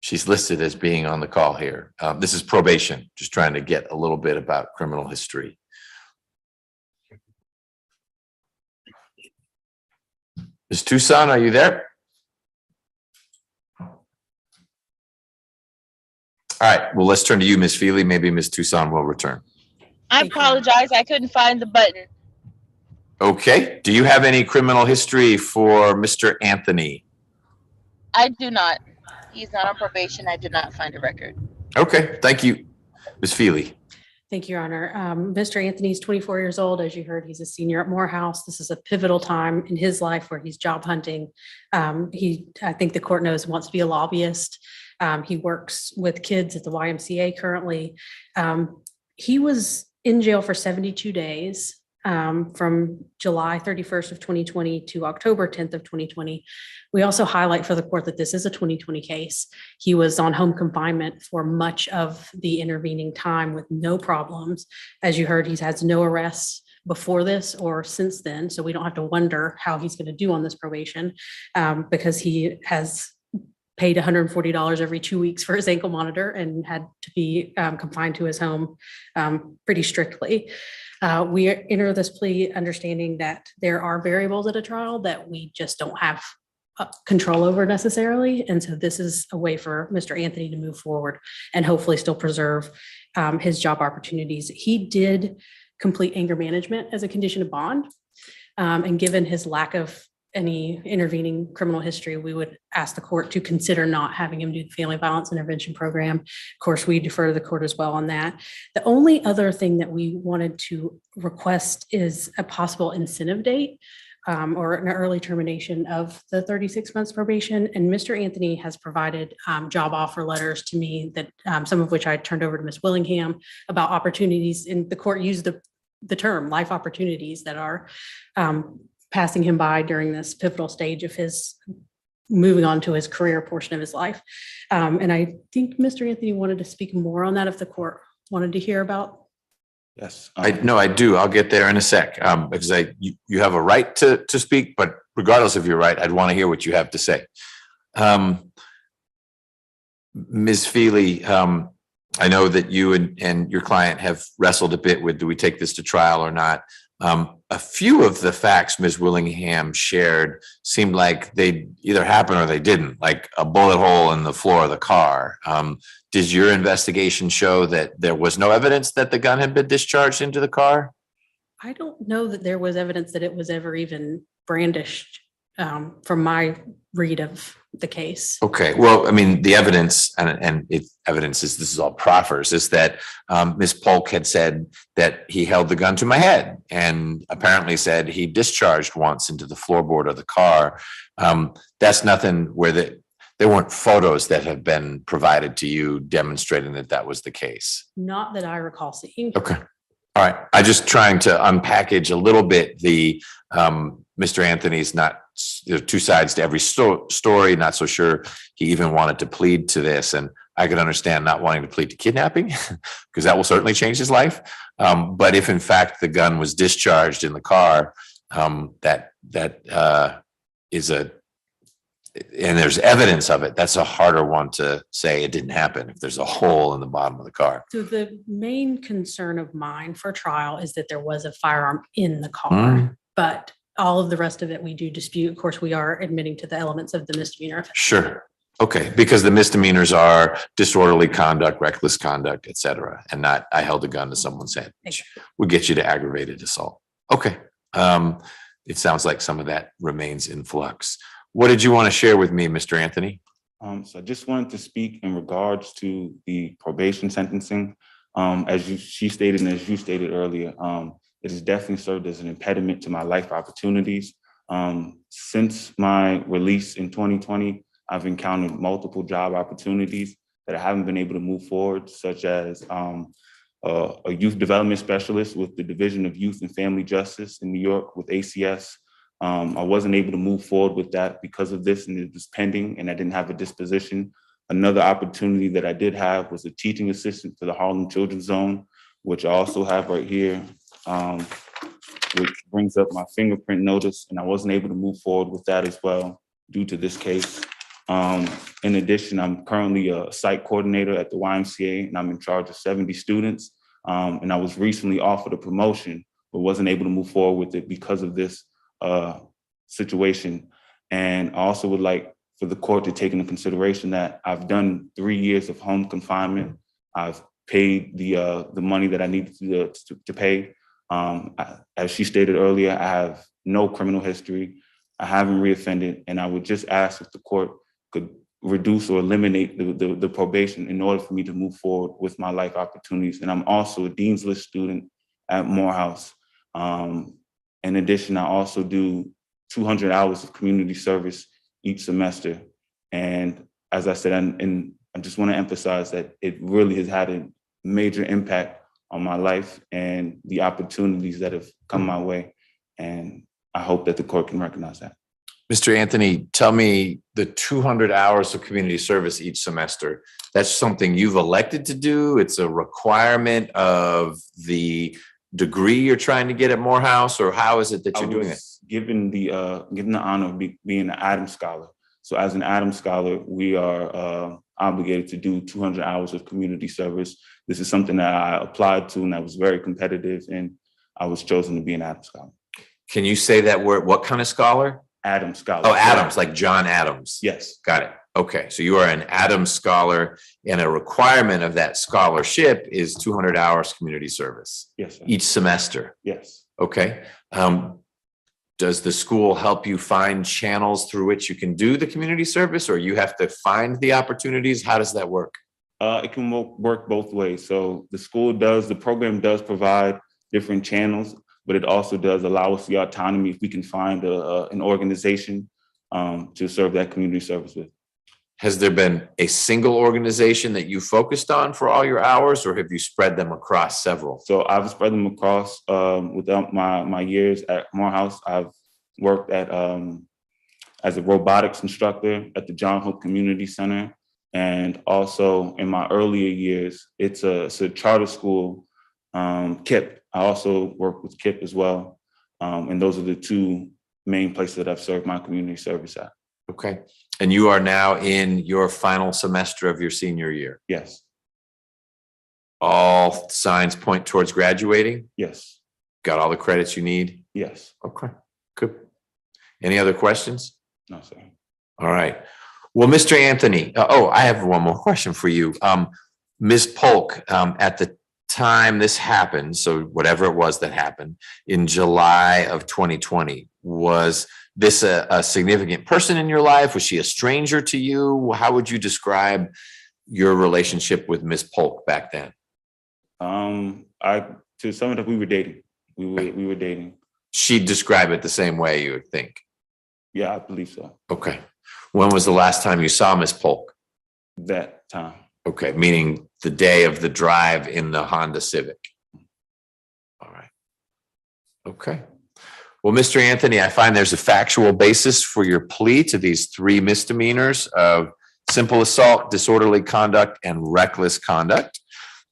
She's listed as being on the call here. This is probation, just trying to get a little bit about criminal history. Ms. Tucson, are you there? All right, well, let's turn to you, Ms. Feely. Maybe Ms. Tucson will return. I apologize. I couldn't find the button. Okay, do you have any criminal history for Mr. Anthony? I do not. He's not on probation. I did not find a record. Okay, thank you. Ms. Feely. Thank you, Your Honor. Mr. Anthony's 24 years old. As you heard, he's a senior at Morehouse. This is a pivotal time in his life where he's job hunting. I think the court knows, wants to be a lobbyist. He works with kids at the YMCA currently. He was in jail for 72 days from July 31st of 2020 to October 10th of 2020. We also highlight for the court that this is a 2020 case. He was on home confinement for much of the intervening time with no problems. As you heard, he's had no arrests before this or since then, so we don't have to wonder how he's going to do on this probation because he has paid $140 every 2 weeks for his ankle monitor and had to be confined to his home pretty strictly. We enter this plea understanding that there are variables at a trial that we just don't have control over necessarily. And so this is a way for Mr. Anthony to move forward and hopefully still preserve his job opportunities. He did complete anger management as a condition of bond. And given his lack of any intervening criminal history, we would ask the court to consider not having him do the family violence intervention program. Of course, we defer to the court as well on that. The only other thing that we wanted to request is a possible incentive date or an early termination of the 36 months probation. And Mr. Anthony has provided job offer letters to me that some of which I turned over to Ms. Willingham about opportunities, and the court used the term life opportunities that are passing him by during this pivotal stage of his moving on to his career portion of his life. And I think Mr. Anthony wanted to speak more on that if the court wanted to hear about. Yes, I do. I'll get there in a sec because you have a right to speak, but regardless of your right, I'd want to hear what you have to say. Ms. Feely, I know that you and your client have wrestled a bit with, do we take this to trial or not? A few of the facts Ms. Willingham shared seemed like they either happened or they didn't, like a bullet hole in the floor of the car. Did your investigation show that there was no evidence that the gun had been discharged into the car? I don't know that there was evidence that it was ever even brandished from my read of the case. Okay, well, I mean, the evidence and evidence is, this is all proffers, is that Ms. Polk had said that he held the gun to my head and apparently said he discharged once into the floorboard of the car. That's nothing where there weren't photos that have been provided to you demonstrating that that was the case. Not that I recall seeing. Okay. All right. I'm just trying to unpackage a little bit the Mr. Anthony's not, there are two sides to every story, not so sure he even wanted to plead to this. And I could understand not wanting to plead to kidnapping because that will certainly change his life. But if in fact the gun was discharged in the car, that is and there's evidence of it, that's a harder one to say it didn't happen if there's a hole in the bottom of the car. So the main concern of mine for trial is that there was a firearm in the car, but all of the rest of it we do dispute. Of course, we are admitting to the elements of the misdemeanor. Sure. Okay, because the misdemeanors are disorderly conduct, reckless conduct, et cetera, and not I held a gun to someone's head, which would get you to aggravated assault. Okay. It sounds like some of that remains in flux. What did you want to share with me, Mr. Anthony? So I just wanted to speak in regards to the probation sentencing. She stated, and as you stated earlier, it has definitely served as an impediment to my life opportunities. Since my release in 2020, I've encountered multiple job opportunities that I haven't been able to move forward, such as a youth development specialist with the Division of Youth and Family Justice in New York with ACS. I wasn't able to move forward with that because of this, and it was pending, and I didn't have a disposition. Another opportunity that I did have was a teaching assistant to the Harlem Children's Zone, which I also have right here, which brings up my fingerprint notice, and I wasn't able to move forward with that as well due to this case. In addition, I'm currently a site coordinator at the YMCA, and I'm in charge of 70 students. And I was recently offered a promotion, but wasn't able to move forward with it because of this situation. And I also would like for the court to take into consideration that I've done 3 years of home confinement. I've paid the money that I needed to pay. As she stated earlier, I have no criminal history. I haven't reoffended, and I would just ask if the court could reduce or eliminate the probation in order for me to move forward with my life opportunities. And I'm also a Dean's List student at Morehouse. In addition, I also do 200 hours of community service each semester. And as I said, and I just want to emphasize that it really has had a major impact on my life and the opportunities that have come my way. And I hope that the court can recognize that. Mr. Anthony, tell me the 200 hours of community service each semester, that's something you've elected to do? It's a requirement of the degree you're trying to get at Morehouse, or how is it that you're doing it? Given the honor of being an Adams Scholar. So as an Adams Scholar, we are obligated to do 200 hours of community service. This is something that I applied to, and I was very competitive, and I was chosen to be an Adams Scholar. Can you say that word? What kind of scholar? Adams Scholar. Oh, Adams, like John Adams. Yes. Got it. Okay. So you are an Adams Scholar, and a requirement of that scholarship is 200 hours community service. Yes, sir. Each semester. Yes. Okay. Does the school help you find channels through which you can do the community service, or you have to find the opportunities? How does that work? It can work both ways. So the program does provide different channels, but it also does allow us the autonomy if we can find an organization to serve that community service with. Has there been a single organization that you focused on for all your hours, or have you spread them across several? So I've spread them across without my years at Morehouse. I've worked at as a robotics instructor at the John Hope Community Center. And also in my earlier years, it's a charter school, KIP. I also work with KIP as well. And those are the two main places that I've served my community service at. Okay. And you are now in your final semester of your senior year? Yes. All signs point towards graduating? Yes. Got all the credits you need? Yes. Okay, good. Any other questions? No, sir. All right. Well, Mr. Anthony, I have one more question for you. Ms. Polk, at the time this happened, so whatever it was that happened in July of 2020, was this a significant person in your life? Was she a stranger to you? How would you describe your relationship with Ms. Polk back then? To sum it up, we were dating. We were dating. She'd describe it the same way, you would think? Yeah, I believe so. Okay. When was the last time you saw Ms. Polk? That time. Okay, meaning the day of the drive in the Honda Civic. All right. Okay. Well, Mr. Anthony, I find there's a factual basis for your plea to these 3 misdemeanors of simple assault, disorderly conduct, and reckless conduct.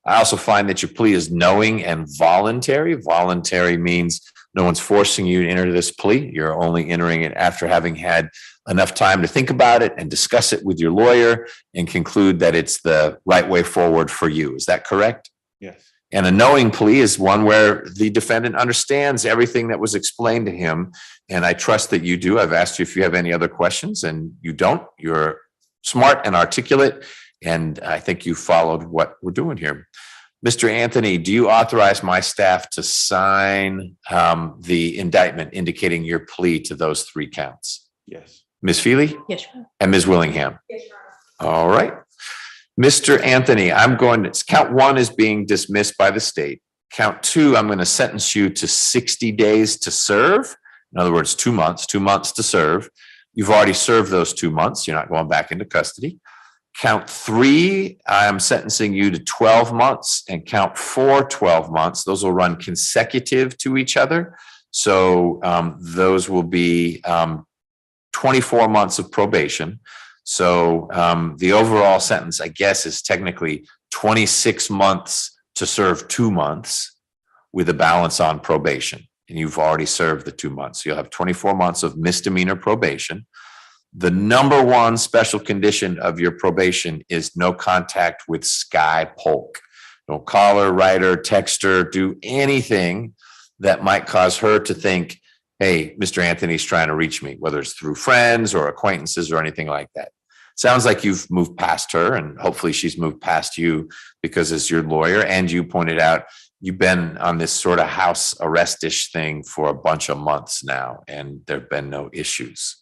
I also find that your plea is knowing and voluntary. Voluntary means no one's forcing you to enter this plea. You're only entering it after having had enough time to think about it and discuss it with your lawyer and conclude that it's the right way forward for you. Is that correct? Yes. And a knowing plea is one where the defendant understands everything that was explained to him. And I trust that you do. I've asked you if you have any other questions, and you don't. You're smart and articulate, and I think you followed what we're doing here. Mr. Anthony, do you authorize my staff to sign the indictment indicating your plea to those 3 counts? Yes. Ms. Feely? Yes, Your Honor. And Ms. Willingham? Yes, Your Honor. All right. Mr. Anthony, I'm going to, count 1 is being dismissed by the state. Count 2, I'm going to sentence you to 60 days to serve. In other words, 2 months to serve. You've already served those 2 months. You're not going back into custody. Count 3, I'm sentencing you to 12 months, and count 4, 12 months. Those will run consecutive to each other. So those will be 24 months of probation. So the overall sentence, I guess, is technically 26 months to serve 2 months with a balance on probation. And you've already served the 2 months. So you'll have 24 months of misdemeanor probation. The number 1 special condition of your probation is no contact with Sky Polk. Don't call her, write her, text her, do anything that might cause her to think, hey, Mr. Anthony's trying to reach me, whether it's through friends or acquaintances or anything like that. Sounds like you've moved past her, and hopefully she's moved past you, because as your lawyer, and you pointed out, you've been on this sort of house arrest-ish thing for a bunch of months now, and there've been no issues.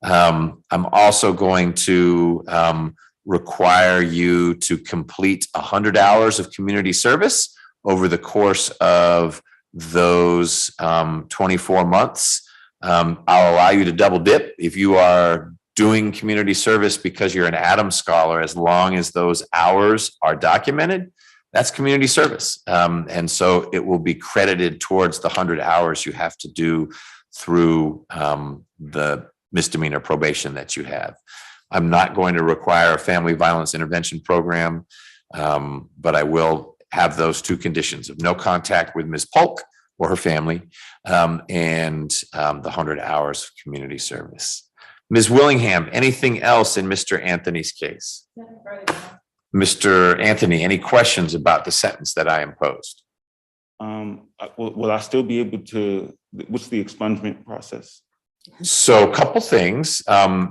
I'm also going to require you to complete 100 hours of community service over the course of those 24 months. I'll allow you to double dip if you are doing community service because you're an Adams Scholar, as long as those hours are documented. That's community service. And so it will be credited towards the 100 hours you have to do through the misdemeanor probation that you have. I'm not going to require a family violence intervention program, but I will have those 2 conditions of no contact with Ms. Polk or her family, and the 100 hours of community service. Ms. Willingham, anything else in Mr. Anthony's case? Mr. Anthony, any questions about the sentence that I imposed? Will I still be able to, what's the expungement process? So a couple things.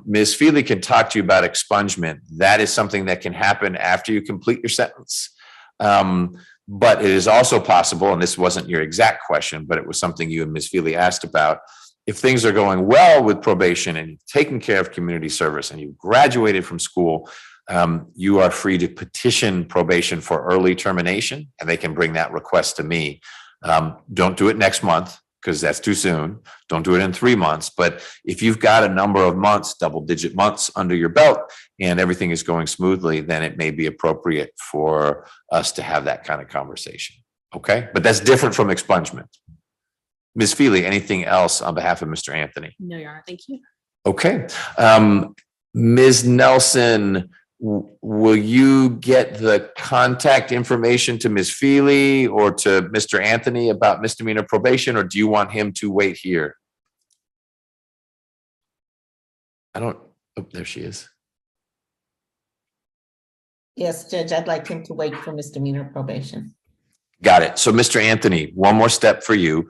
Ms. Feely can talk to you about expungement. That is something that can happen after you complete your sentence. But it is also possible, and this wasn't your exact question, but it was something you and Ms. Feely asked about. If things are going well with probation and you've taken care of community service and you've graduated from school, you are free to petition probation for early termination, and they can bring that request to me. Don't do it next month, because that's too soon. Don't do it in 3 months. But if you've got a number of months, double-digit months under your belt, and everything is going smoothly, then it may be appropriate for us to have that kind of conversation. Okay? But that's different from expungement. Ms. Feely, anything else on behalf of Mr. Anthony? No, Your Honor. Thank you. Okay. Ms. Nelson, will you get the contact information to Ms. Feely or to Mr. Anthony about misdemeanor probation, or do you want him to wait here? Oh, there she is. Yes, Judge, I'd like him to wait for misdemeanor probation. Got it. So, Mr. Anthony, one more step for you.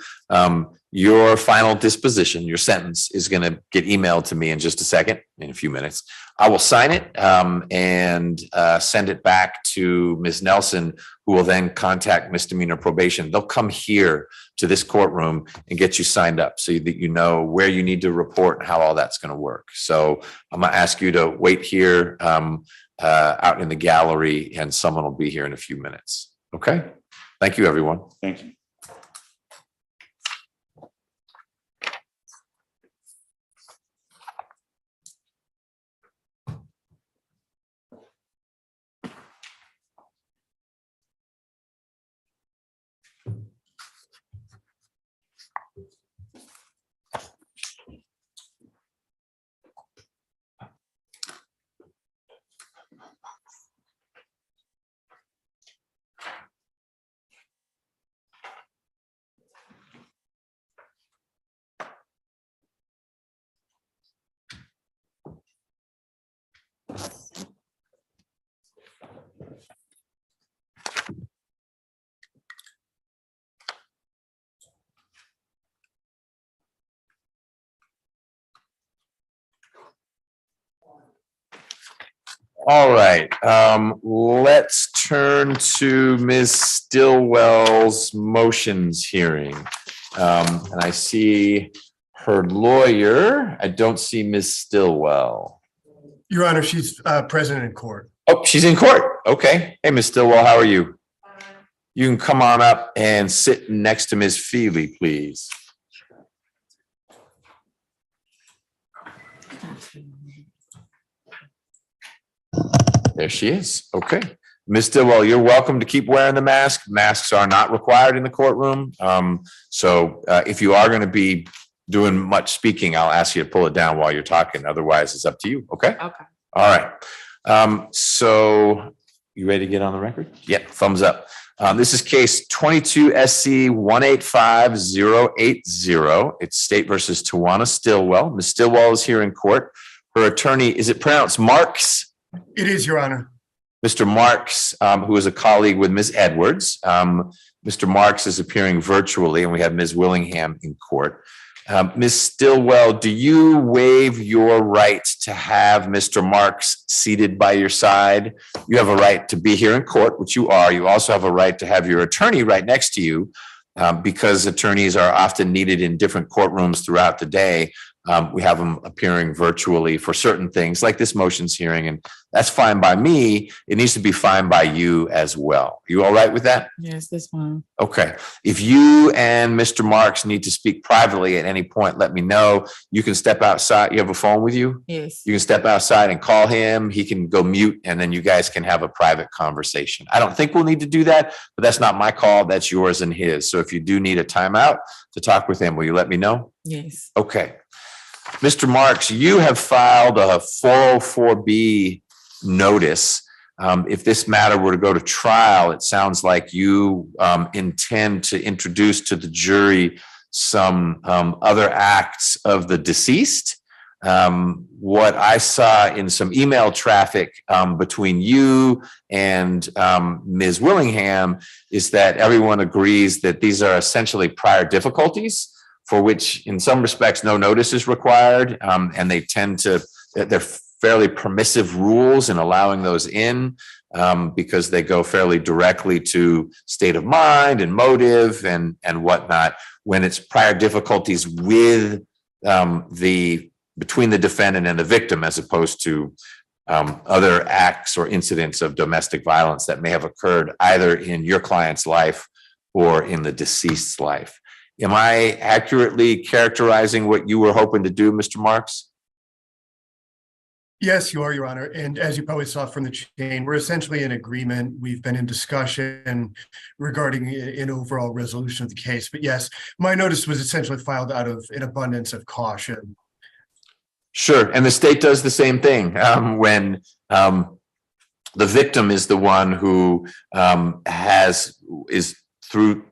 Your final disposition, your sentence, is going to get emailed to me in just a second, in a few minutes. I will sign it and send it back to Ms. Nelson, who will then contact misdemeanor probation. They'll come here to this courtroom and get you signed up so that you know where you need to report and how all that's going to work. So I'm going to ask you to wait here out in the gallery, and someone will be here in a few minutes. Okay? Thank you, everyone. Thank you. All right, let's turn to Ms. Stillwell's motions hearing. And I see her lawyer. I don't see Ms. Stillwell. Your Honor, she's present in court. Oh, she's in court. Okay. Hey, Ms. Stillwell, how are you? You can come on up and sit next to Ms. Feely, please. There she is. Okay. Ms. Stillwell, you're welcome to keep wearing the mask. Masks are not required in the courtroom. So if you are going to be doing much speaking, I'll ask you to pull it down while you're talking. Otherwise, it's up to you. Okay? Okay. All right. So you ready to get on the record? Yeah, thumbs up. This is case 22 SC 185080. It's State versus Tawana Stillwell. Ms. Stillwell is here in court. Her attorney, is it pronounced Marks? It is, Your Honor. Mr. Marks, who is a colleague with Ms. Edwards. Mr. Marks is appearing virtually, and we have Ms. Willingham in court. Ms. Stillwell, do you waive your right to have Mr. Marks seated by your side? You have a right to be here in court, which you are. You also have a right to have your attorney right next to you, because attorneys are often needed in different courtrooms throughout the day. We have them appearing virtually for certain things like this motions hearing, and that's fine by me. It needs to be fine by you as well. You all right with that? Yes, that's fine. Okay. If you and Mr. Marks need to speak privately at any point, let me know. You can step outside. You have a phone with you? Yes. You can step outside and call him. He can go mute, and then you guys can have a private conversation. I don't think we'll need to do that, but that's not my call. That's yours and his. So if you do need a timeout to talk with him, will you let me know? Yes. Okay. Mr. Marks, you have filed a 404B notice. If this matter were to go to trial, it sounds like you intend to introduce to the jury some other acts of the deceased. What I saw in some email traffic between you and Ms. Willingham is that everyone agrees that these are essentially prior difficulties, for which in some respects no notice is required, and they're fairly permissive rules in allowing those in, because they go fairly directly to state of mind and motive and whatnot. When it's prior difficulties with between the defendant and the victim, as opposed to other acts or incidents of domestic violence that may have occurred either in your client's life or in the deceased's life. Am I accurately characterizing what you were hoping to do, Mr. Marks? Yes, you are, Your Honor. And as you probably saw from the chain, we're essentially in agreement. We've been in discussion regarding an overall resolution of the case. But yes, my notice was essentially filed out of an abundance of caution. Sure. And the state does the same thing when the victim is the one who is through.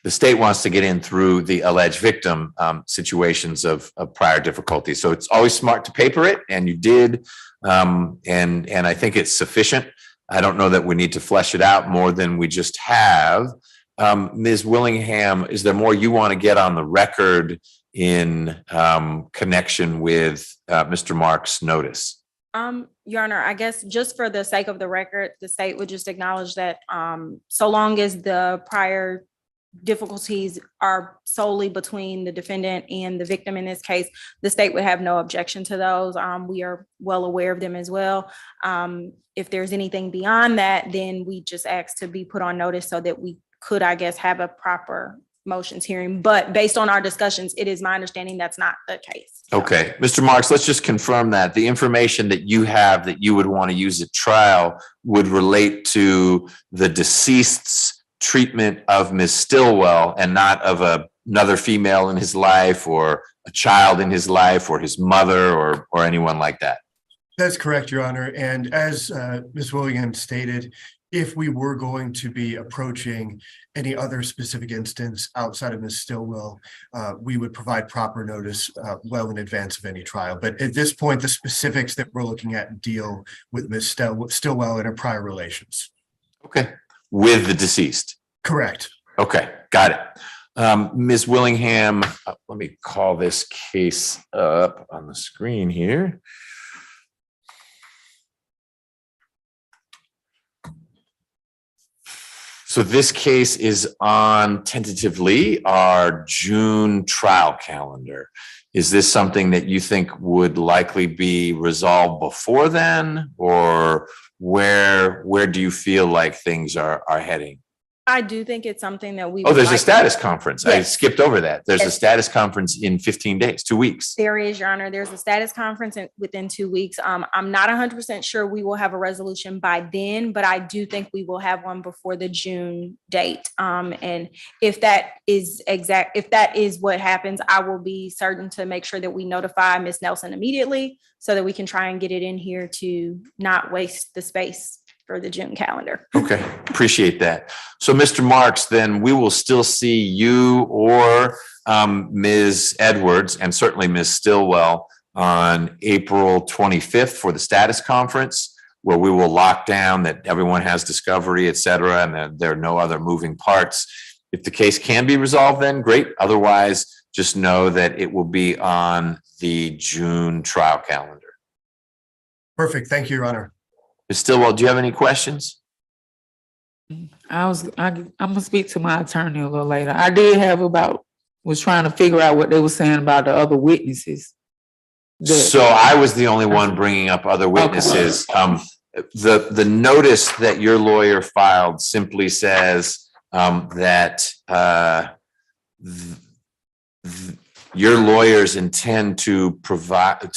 The state wants to get in through the alleged victim situations of prior difficulty. So it's always smart to paper it, and you did. And I think it's sufficient. I don't know that we need to flesh it out more than we just have. Ms. Willingham, is there more you want to get on the record in connection with Mr. Marks' notice? Your Honor, I guess just for the sake of the record, the state would just acknowledge that so long as the prior difficulties are solely between the defendant and the victim in this case, the state would have no objection to those. We are well aware of them as well. If there's anything beyond that, then we just ask to be put on notice so that we could, I guess, have a proper motions hearing. But based on our discussions, it is my understanding that's not the case. Okay, Mr. Marks, let's just confirm that the information that you have that you would want to use at trial would relate to the deceased's treatment of Ms. Stillwell and not of another female in his life or a child in his life or his mother or anyone like that. That's correct, Your Honor. And as Ms. Williams stated, if we were going to be approaching any other specific instance outside of Ms. Stillwell, we would provide proper notice well in advance of any trial. But at this point, the specifics that we're looking at deal with Ms. Stillwell and her prior relations. Okay. With the deceased? Correct. Okay, got it. Ms. Willingham, let me call this case up on the screen here. So this case is on tentatively our June trial calendar. Is this something that you think would likely be resolved before then, or where do you feel like things are heading? I do think it's something that we. Oh, there's a would status conference. I Yes. skipped over that. There's a Yes. status conference in 15 days, 2 weeks. There is, Your Honor. There's a status conference within 2 weeks. I'm not 100% sure we will have a resolution by then, but I do think we will have one before the June date. And if that is what happens, I will be certain to make sure that we notify Ms. Nelson immediately so that we can try and get it in here to not waste the space for the June calendar. Okay, appreciate that. So Mr. Marks, then we will still see you or Ms. Edwards and certainly Ms. Stillwell on April 25th for the status conference, where we will lock down that everyone has discovery, et cetera, and that there are no other moving parts. If the case can be resolved, then great. Otherwise, just know that it will be on the June trial calendar. Perfect. Thank you, Your Honor. Ms. Stillwell, do you have any questions? I'm gonna speak to my attorney a little later. I did have was trying to figure out what they were saying about the other witnesses. So I was the only one bringing up other witnesses. The notice that your lawyer filed simply says that your lawyers intend to provide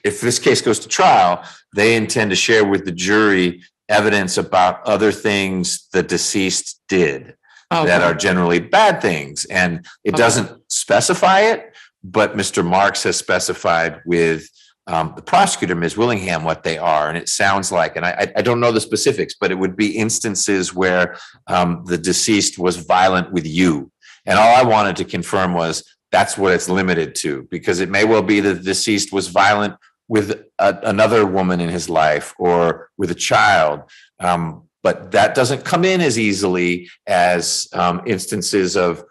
if this case goes to trial, they intend to share with the jury evidence about other things the deceased did that are generally bad things. And it doesn't specify it, but Mr. Marks has specified with the prosecutor, Ms. Willingham, what they are. And it sounds like, and I don't know the specifics, but it would be instances where the deceased was violent with you. And all I wanted to confirm was that's what it's limited to, because it may well be that the deceased was violent with another woman in his life or with a child. But that doesn't come in as easily as instances of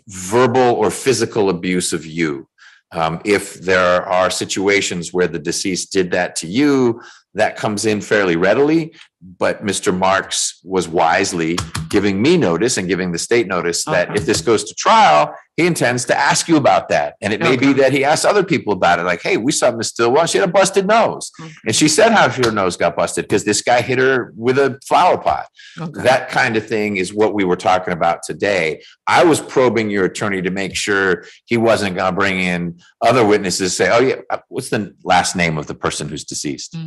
verbal or physical abuse of you. If there are situations where the deceased did that to you, that comes in fairly readily. But Mr. Marks was wisely giving me notice and giving the state notice that if this goes to trial, he intends to ask you about that. And it may be that he asks other people about it. Like, hey, we saw Miss Stillwell, she had a busted nose. And she said how her nose got busted because this guy hit her with a flower pot. That kind of thing is what we were talking about today. I was probing your attorney to make sure he wasn't going to bring in other witnesses, say, oh yeah, what's the last name of the person who's deceased?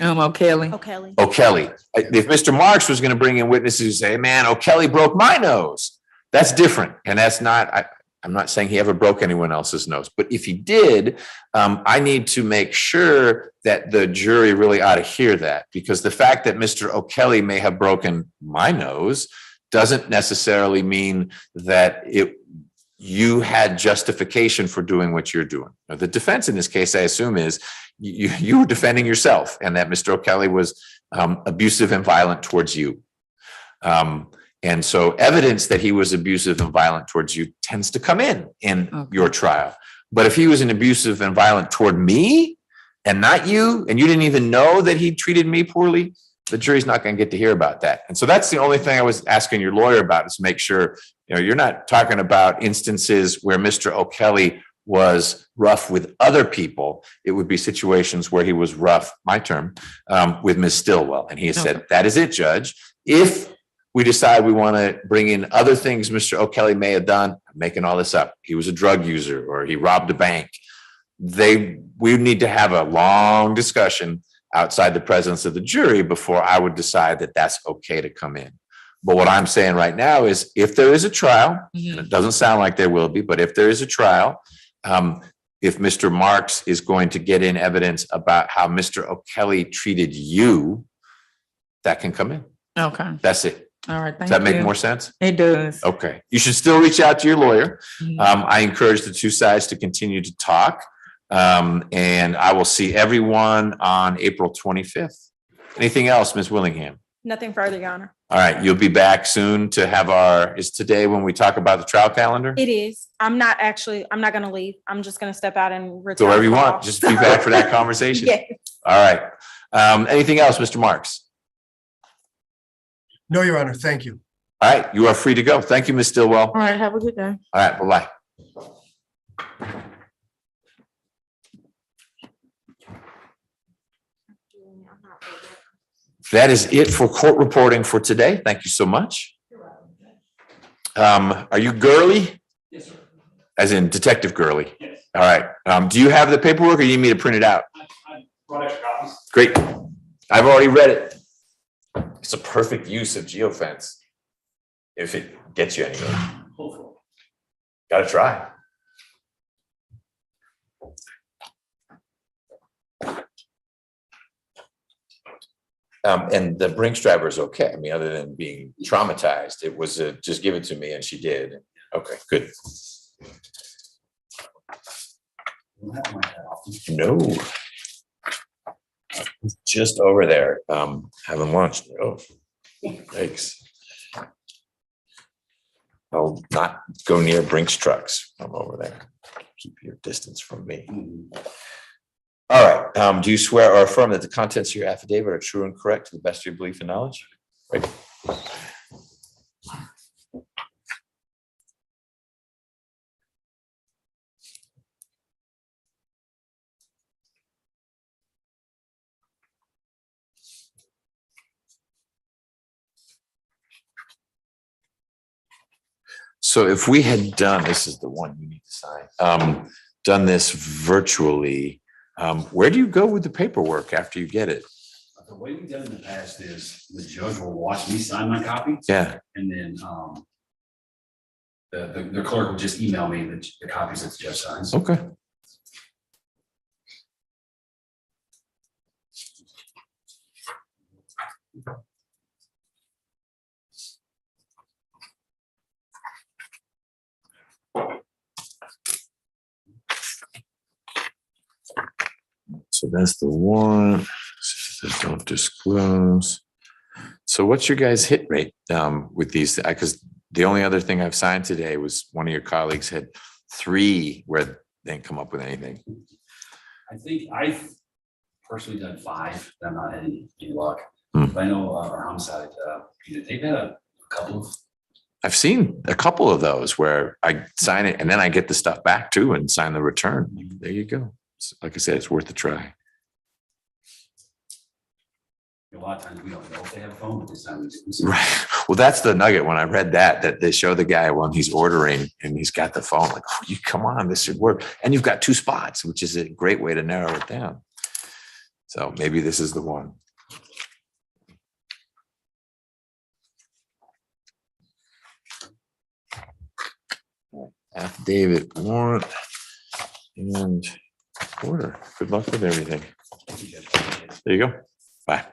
O'Kelly. O'Kelly. If Mr. Marks was going to bring in witnesses who say, man, O'Kelly broke my nose, that's different. And that's not, I'm not saying he ever broke anyone else's nose, but if he did, I need to make sure that the jury really ought to hear that, because the fact that Mr. O'Kelly may have broken my nose doesn't necessarily mean that you had justification for doing what you're doing. Now, the defense in this case, I assume, is you were defending yourself and that Mr. O'Kelly was abusive and violent towards you. And so evidence that he was abusive and violent towards you tends to come in your trial. But if he was an abusive and violent toward me and not you, and you didn't even know that he treated me poorly, the jury's not going to get to hear about that. And so that's the only thing I was asking your lawyer about, is to make sure, you're not talking about instances where Mr. O'Kelly was rough with other people. It would be situations where he was rough, my term, with Ms. Stillwell. And he has said, that is it, Judge. If we decide we want to bring in other things Mr. O'Kelly may have done, I'm making all this up, he was a drug user or he robbed a bank, we need to have a long discussion outside the presence of the jury before I would decide that that's okay to come in. But what I'm saying right now is, if there is a trial, and it doesn't sound like there will be, but if there is a trial, if Mr. Marks is going to get in evidence about how Mr. O'Kelly treated you, that can come in. Okay. That's it. All right. Does that make more sense? It does. Okay. You should still reach out to your lawyer. I encourage the two sides to continue to talk. And I will see everyone on April 25th. Anything else, Ms. Willingham? Nothing further, Your Honor. All right. You'll be back soon to have is today when we talk about the trial calendar? It is. I'm not going to leave. I'm just going to step out and retire. So wherever you want, just be back for that conversation. Yes. All right. Anything else, Mr. Marks? No, Your Honor, thank you. All right, you are free to go. Thank you, Ms. Stillwell. All right, have a good day. All right, bye-bye. That is it for court reporting for today. Thank you so much. Are you Gurley? Yes, sir. As in Detective Gurley? Yes. All right. Do you have the paperwork or you need me to print it out? I brought extra copies. Great. I've already read it. It's a perfect use of geofence. If it gets you anywhere. Hopefully. Gotta try. And the Brinks driver is okay. I mean, other than being traumatized, it was just give it to me and she did. Okay, good. No. Just over there, having lunch. Oh, thanks. I'll not go near Brinks trucks. I'm over there. Keep your distance from me. All right. Do you swear or affirm that the contents of your affidavit are true and correct to the best of your belief and knowledge? Right. So if we had done, this is the one you need to sign, done this virtually, where do you go with the paperwork after you get it? The way we've done it in the past is the judge will watch me sign my copy. Yeah. And then the clerk will just email me the copies that the judge signs. Okay. So that's the one. Don't disclose. So what's your guys' hit rate with these? Because the only other thing I've signed today was one of your colleagues had 3 where they didn't come up with anything. I think I've personally done 5. I'm not had any luck. But I know our homicide, they've had a couple of. I've seen a couple of those where I sign it and then I get the stuff back too and sign the return. There you go. Like I said, it's worth a try. A lot of times we don't know if they have a phone, but this time we do. Right. Well, that's the nugget when I read that they show the guy when he's ordering and he's got the phone, like, oh, you come on, this should work. And you've got 2 spots, which is a great way to narrow it down. So maybe this is the one. Affidavit, warrant, and order. Good luck with everything. There you go. Bye.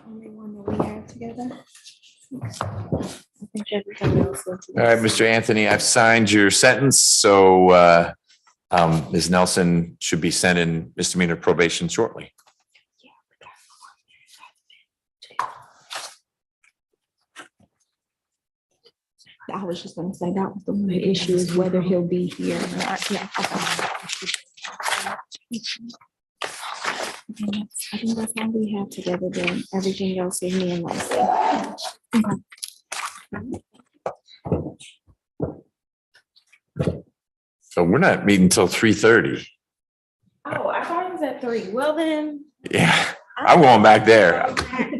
Only one that we have together. I think everything else looks. All right, Mr. Anthony, I've signed your sentence. So Ms. Nelson should be sending misdemeanor probation shortly. I was just gonna say that was the one issue is whether he'll be here or not. Yeah. I think that's all we have together then. Everything else is me and Leslie. Okay. So we're not meeting until 3:30. Oh, I thought it was at 3. Well, then. Yeah, I'm going back there.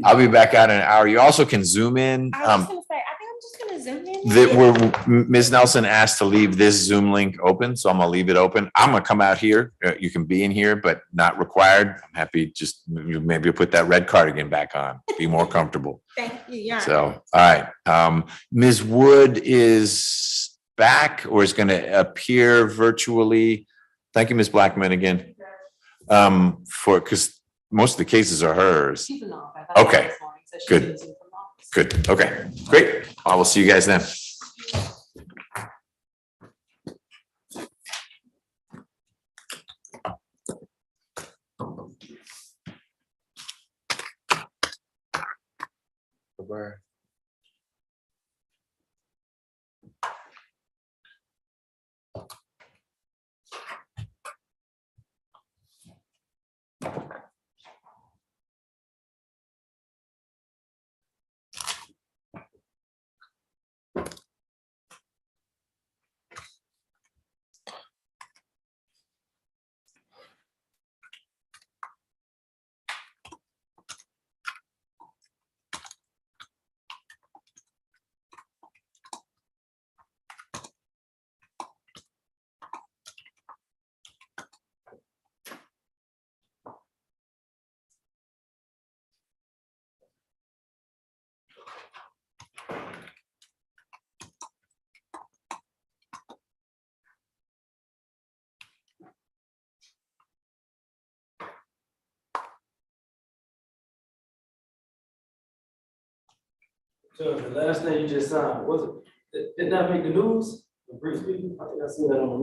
I'll be back out in an hour. You also can zoom in. I was gonna say, I think I'm just gonna zoom in. That Ms. Nelson asked to leave this Zoom link open, so I'm gonna leave it open. I'm gonna come out here. You can be in here, but not required. I'm happy. Just maybe put that red cardigan back on. Be more comfortable. Thank you, yeah. So, all right. Ms. Wood is back or is going to appear virtually. Thank you, Ms. Blackman, again. Because most of the cases are hers. She's an off. I thought Okay, this morning, so she good. didn't Zoom from office. Good. Okay, great. I will see you guys then. Bye-bye. So the last thing you just signed, was it, did that make the news? The brief speaking? I think I seen that on the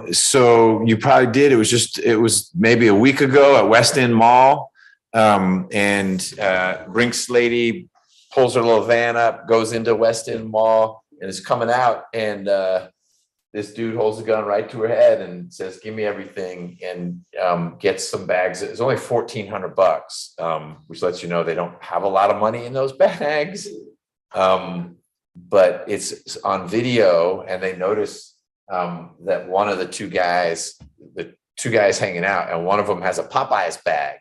news. So you probably did. It was maybe a week ago at West End Mall. Brinks lady pulls her little van up, goes into West End Mall and is coming out. And this dude holds the gun right to her head and says, "Give me everything," and gets some bags. It's only $1,400, which lets you know they don't have a lot of money in those bags. But it's on video and they notice that one of the two guys hanging out, and one of them has a Popeyes bag.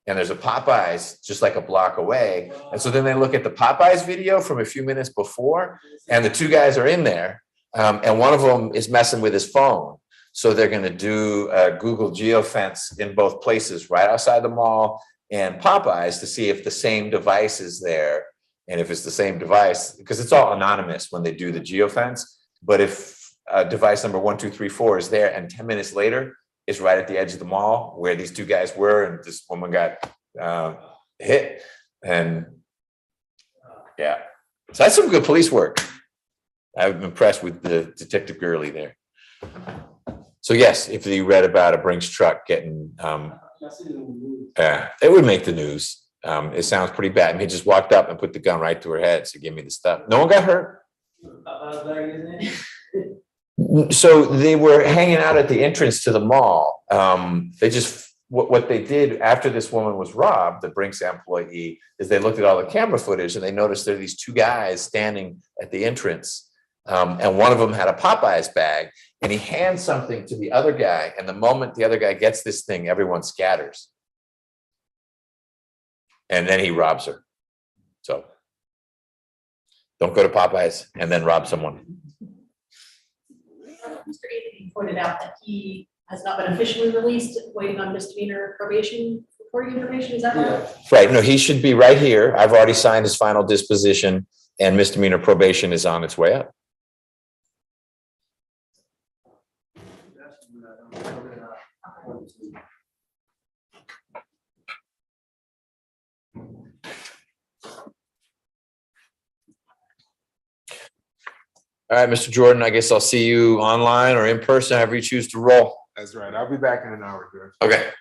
And there's a Popeyes just like a block away. And so then they look at the Popeyes video from a few minutes before, and the two guys are in there. And one of them is messing with his phone. So they're going to do a Google geofence in both places, right outside the mall and Popeyes, to see if the same device is there. And if it's the same device, because it's all anonymous when they do the geofence. But if device number 1, 2, 3, 4 is there, and 10 minutes later is right at the edge of the mall where these two guys were, and this woman got hit. And yeah, so that's some good police work. I'm impressed with the Detective Gurley there. So yes, if you read about a Brinks truck getting, it would make the news. It sounds pretty bad. I mean, he just walked up and put the gun right to her head. So give me the stuff. No one got hurt. So they were hanging out at the entrance to the mall. They just, what they did after this woman was robbed, the Brinks employee, is they looked at all the camera footage and they noticed there are these two guys standing at the entrance. And one of them had a Popeyes bag, and he hands something to the other guy. And the moment the other guy gets this thing, everyone scatters. And then he robs her. So don't go to Popeyes and then rob someone. Mr. Anthony pointed out that he has not been officially released, waiting on misdemeanor probation reporting information. Is that right? Right. No, he should be right here. I've already signed his final disposition, and misdemeanor probation is on its way up. All right, Mr. Jordan, I guess I'll see you online or in person, however you choose to roll. That's right. I'll be back in an hour, Judge. Okay.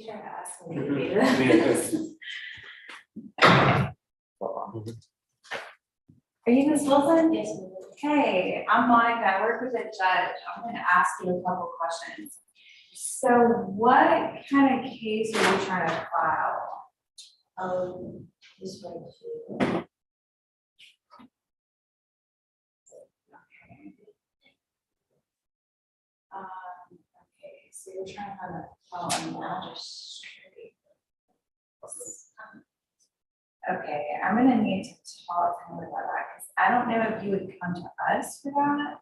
He's trying to ask me to be this. Are you Ms. Wilson? Yes. Okay, I'm Monica. I work with a judge. I'm going to ask you a couple questions. So what kind of case are you trying to file? This right here. Okay, so you're trying to file a magistrate. Okay, I'm gonna need to talk to him about that, because I don't know if you would come to us for that.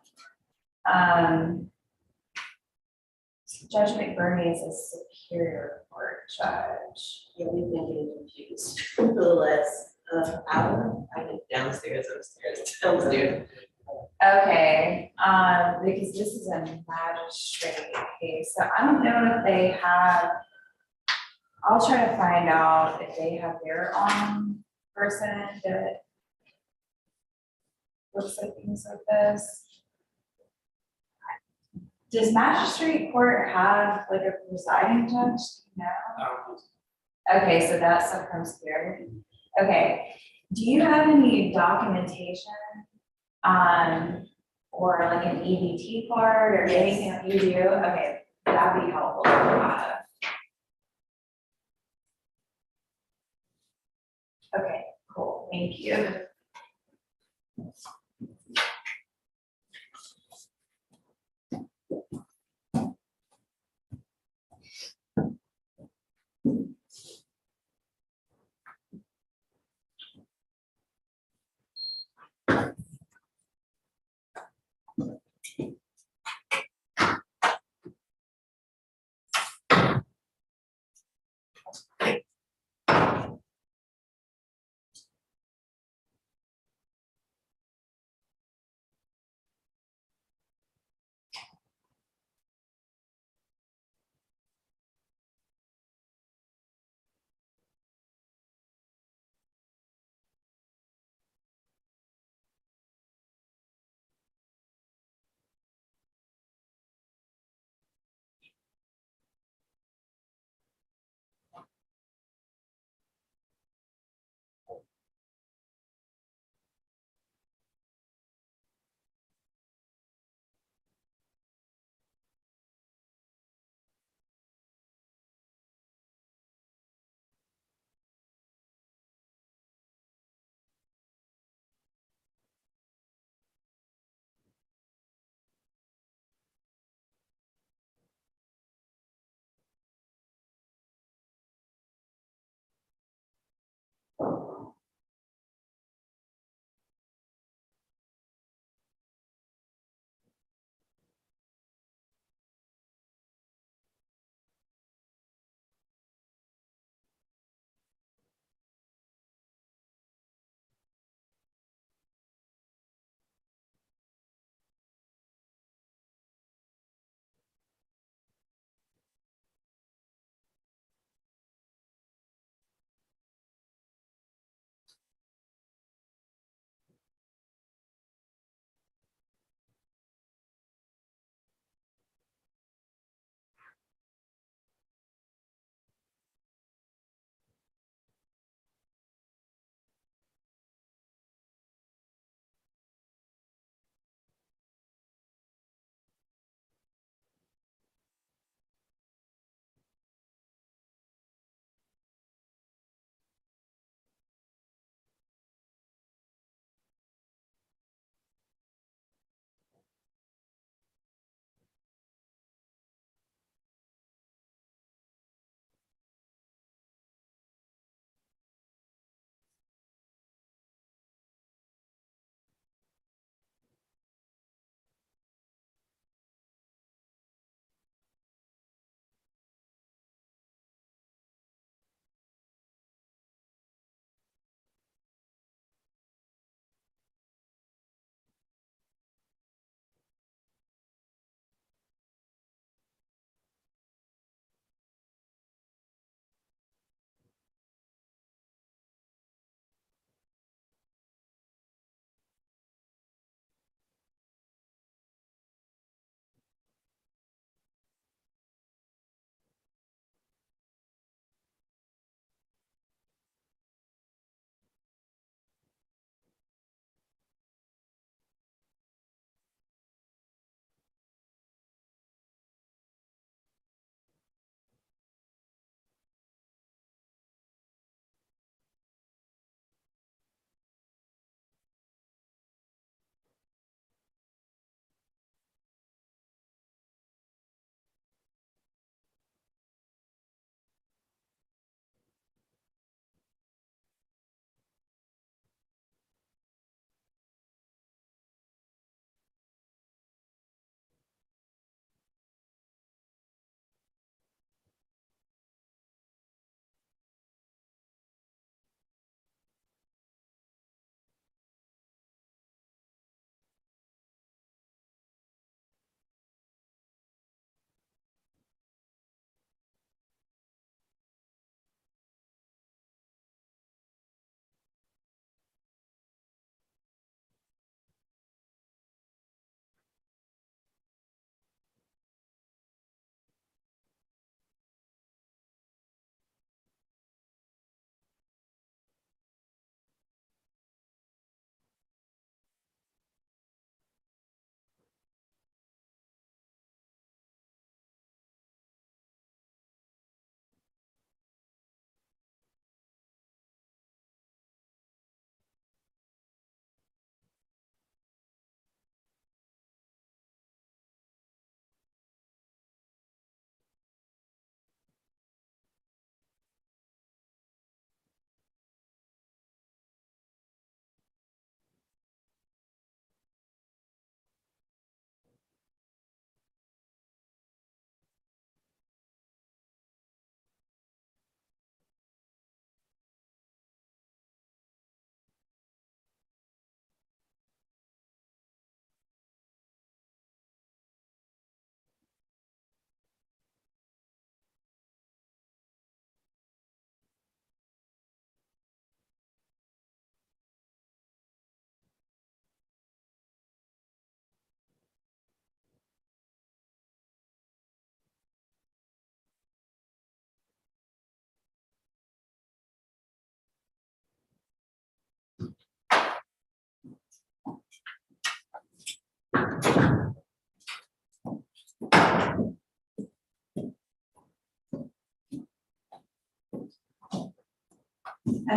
Judge McBurney is a superior court judge. Yeah, we've been getting confused for the last hour. I went downstairs, upstairs. Okay, because this is a magistrate case, so I don't know if they have. I'll try to find out if they have their own person that looks at things like this. Does magistrate court have like a presiding judge? No. Okay, so that stuff comes here. Okay, do you have any documentation or like an EBT card or anything that you do? Okay, that'd be helpful to have. Okay, cool, thank you.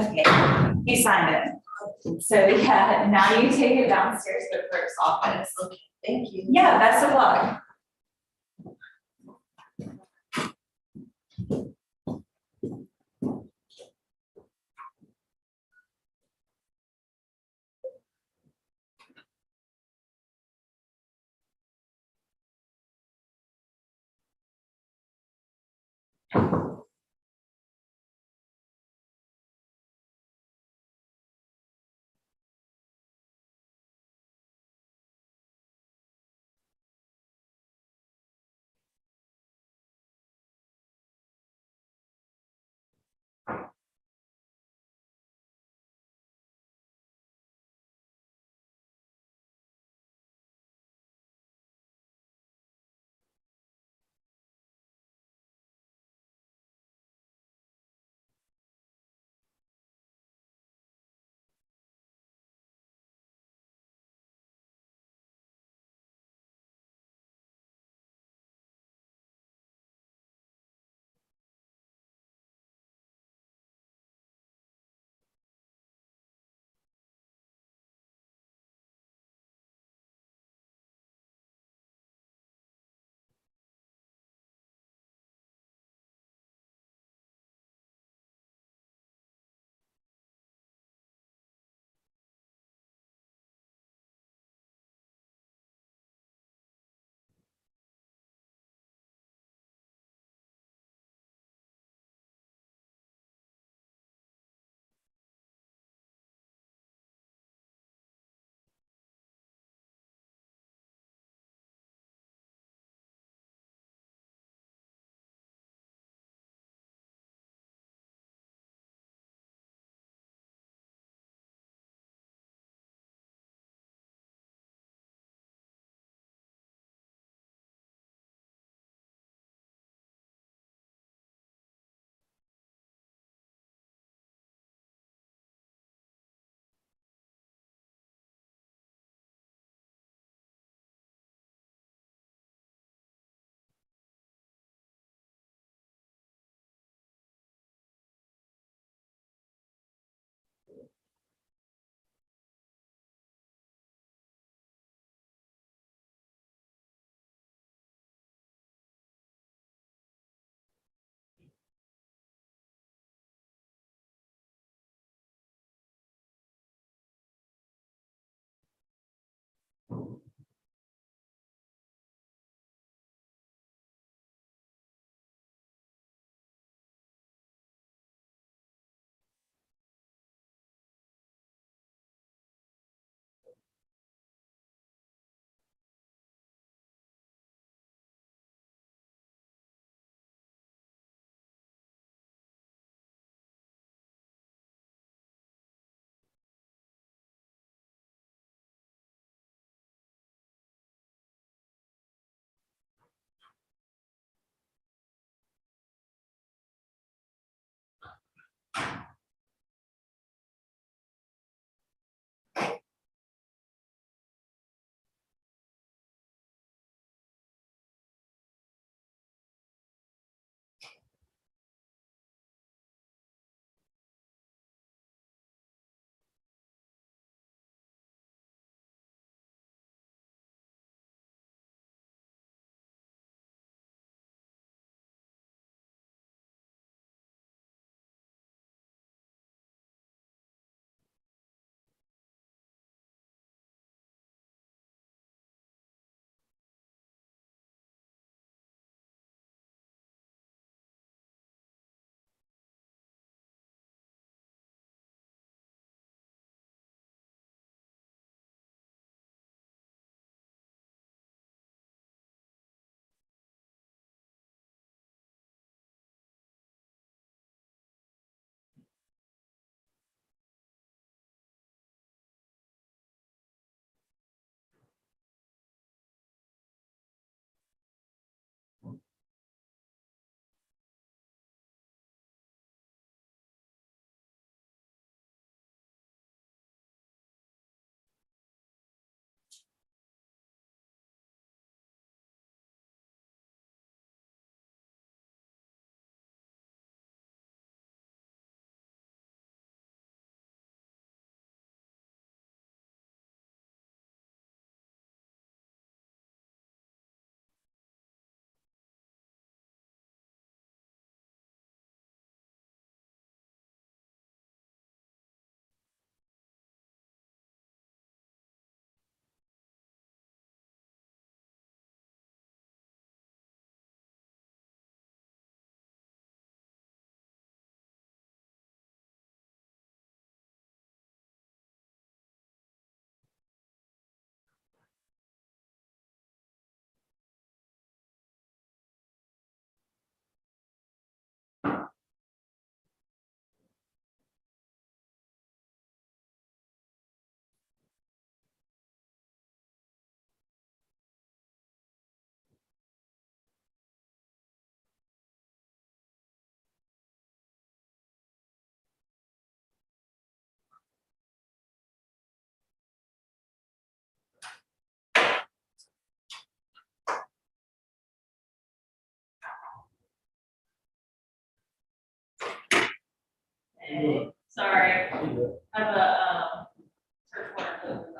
Okay, he signed it. So yeah, now you take it downstairs to the clerk's office. Okay, thank you. Yeah, best of luck. Sorry. I have a, search warrant for the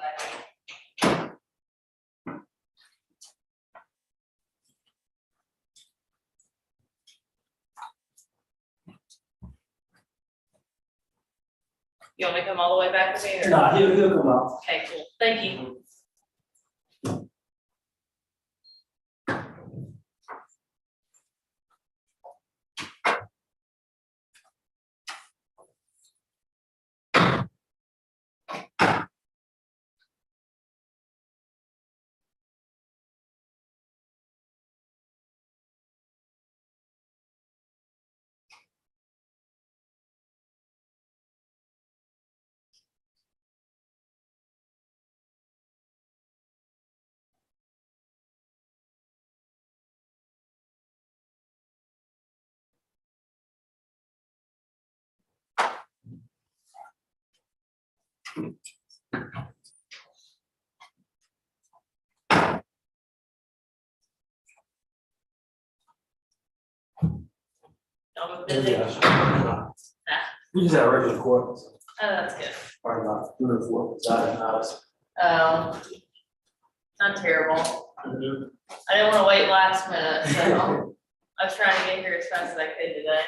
You want me to come all the way back with me or? Nah, he'll come out. Okay, cool. Thank you. Y'all busy? We just had a regular court. Oh, that's good. Probably about 3 or 4 side hours. Not terrible. I didn't wanna wait last minute, so I was trying to get here as fast as I could today.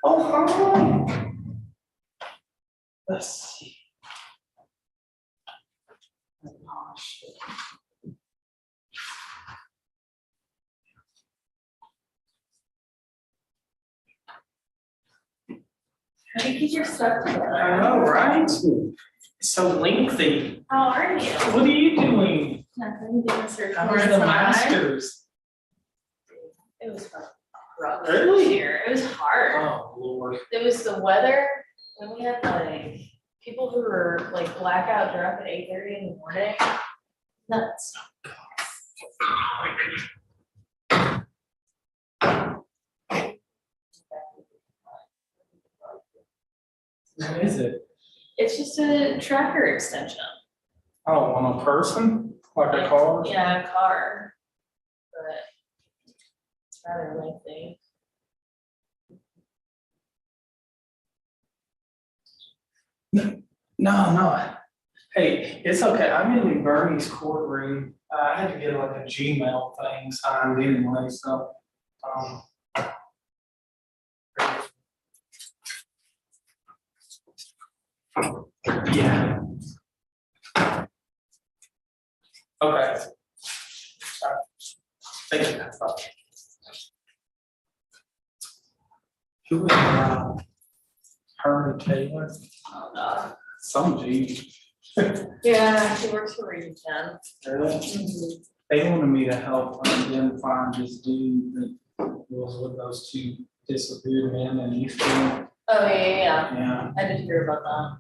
Oh, hi. Let's see. Oh, shit. How do you keep your stuff together? I know, right? It's so lengthy. How are you? What are you doing? Nothing, doing search. How are the masters? It was rough. Really? Here. It was hard. Oh, Lord. It was the weather, and we had like people who were like blackout drunk at 8:30 in the morning. Nuts. What is it? It's just a tracker extension. Oh, on a person? Like a car? Yeah, a car. But it's rather lengthy. No. Hey, it's okay. I'm in McBurney's courtroom. I had to get like a Gmail thing signed anyway, so. Yeah. Okay. Thank you. Who is Herman Taylor? Oh, no. Some G. Yeah, she works for Region 10. Really? They wanted me to help them find this dude that was with those two disappeared men in Houston. Oh, yeah. Yeah. I did hear about that.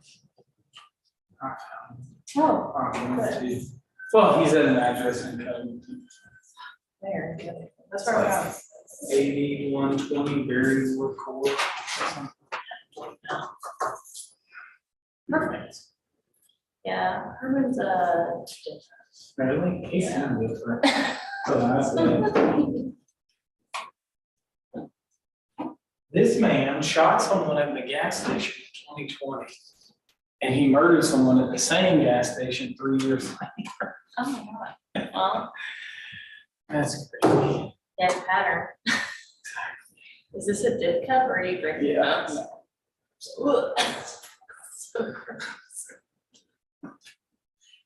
I found him. Oh, I found him too. Well, he's at an address in Covington. there. That's where I was. 8120 Berrywood Court. Perfect. Yeah, Herman's Really? He's Yeah. different. So I said, this man shot someone at the gas station in 2020. And he murdered someone at the same gas station 3 years later. Oh my God. Well, That's crazy. yeah, pattern. Is this a dip cup or are you drinking Yeah. cups? Ugh. So gross.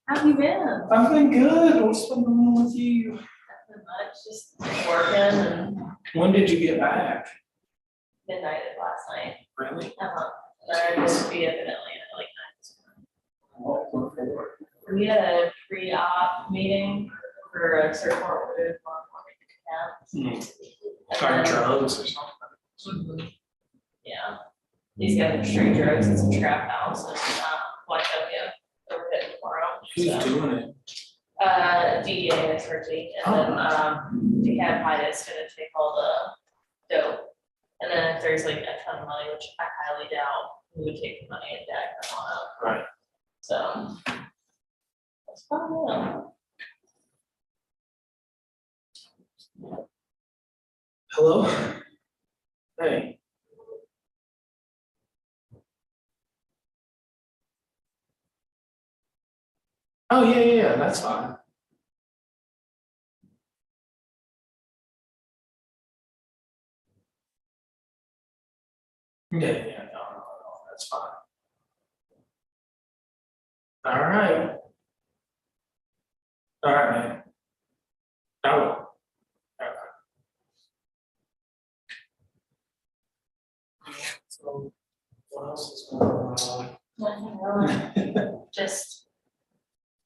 How have you been? I've been good. What's been going on with you? Nothing much, just working and When did you get back? midnight last night. Really? I just be evidently at like 9. What for? We had a pre-op meeting for a search warrant for tomorrow morning. Car drugs or something? Mhm. Yeah, these guys are straight drugs and some trap house and like overhead tomorrow. Who's So, doing it? DEA expertly, and then DeKalb Hyde is gonna take all the dope. And then if there's like a ton of money, which I highly doubt, we would take the money and back them all out. Right. So. That's probably it. Hello? Hey. Oh, yeah, that's fine. Yeah, no, that's fine. All right. All right, man. I will. So, what else is going on? Nothing really. Just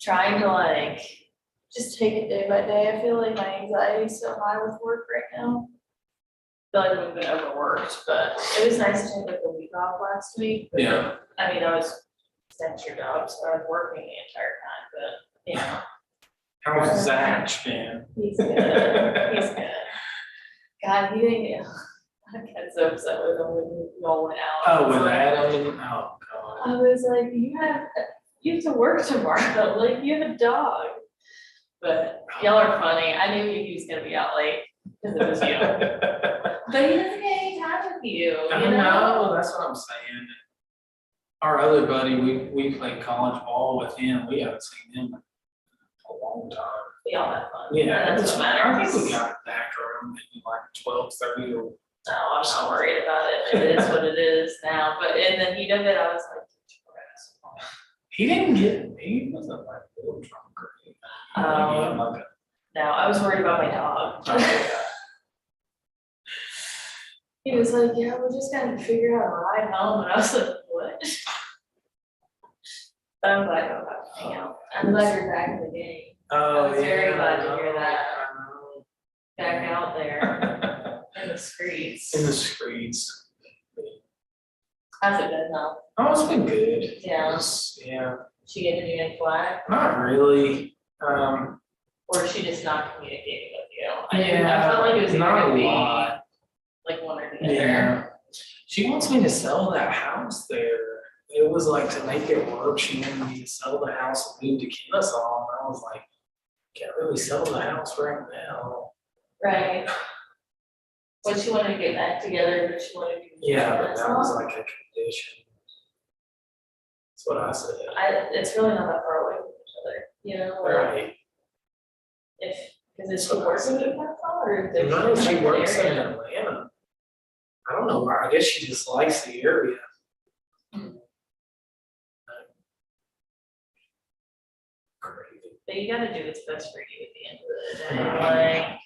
trying to like, just take it day by day. I feel like my anxiety is so high with work right now. I feel like we've been overworked, but it was nice to take like a week off last week. But, Yeah. I mean, I was extra job, so I was working the entire time, but you know. How's Zach been? He's good. He's good. God, he didn't. I got so upset with him when we all went out. Oh, I was with like- Adam? Oh, God. I was like, you have to work tomorrow, like you have a dog. But y'all are funny. I knew he was gonna be out late because it was you. But he doesn't get any time with you, I you know? know, that's what I'm saying. Our other buddy, we played college ball with him. We haven't seen him in We all had fun. Yeah, And it that's doesn't what matter. I matters. think we got it back around maybe like 12:30 or. No, I'm not worried about it. It is what it is now, but in the heat of it, I was like. He didn't get, he wasn't like a little drunk or anything. Like No, I was worried about my dog. a- He was like, yeah, we're just gonna figure out a ride home, and I was like, what? But I'm glad you're about to hang out. I'm glad you're back in the game. Oh, I was very yeah, glad to I hear know, that. I know. Back out there in the streets. In the streets. How's it been though? Oh, it's been good. Yeah. Yeah, She get to do any flag? not really. Or is she just not communicating with you? I felt like it was either not gonna a be lot. like one or the other. Yeah. She wants me to sell that house there. It was like to make it work, she wanted me to sell the house and move to Kennesaw, and I was like, can't really sell the house right now. Right. When she wanted to get back together, but she wanted to. Yeah, but that was like a condition. That's what I said. It's really not that far away from each other, you know, like, Right. because it's she working in Kennesaw or? does No, just she like the works in area? Atlanta. I don't know why, I guess she just likes the area. But you gotta do what's best for you at the end of the day, like.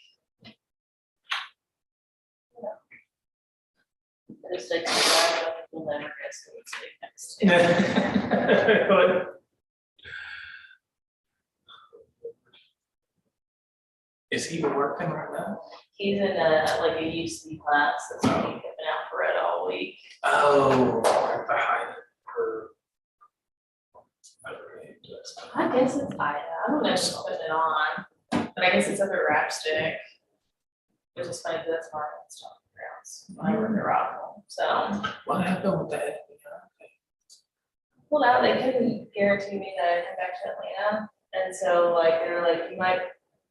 Just like, we'll never guess who it's like next to. Is he working right now? He's in like a UC class, that's why he's been out for it all week. Oh, behind her. I guess it's Ida, I don't know if she's putting it on, but I guess it's up at Rapstick. Which is funny, 'cause that's my stomping grounds, when I work at Rockville, so. What happened with that? Well, now they couldn't guarantee me that I'd come back to Atlanta, and so like, they were like, you might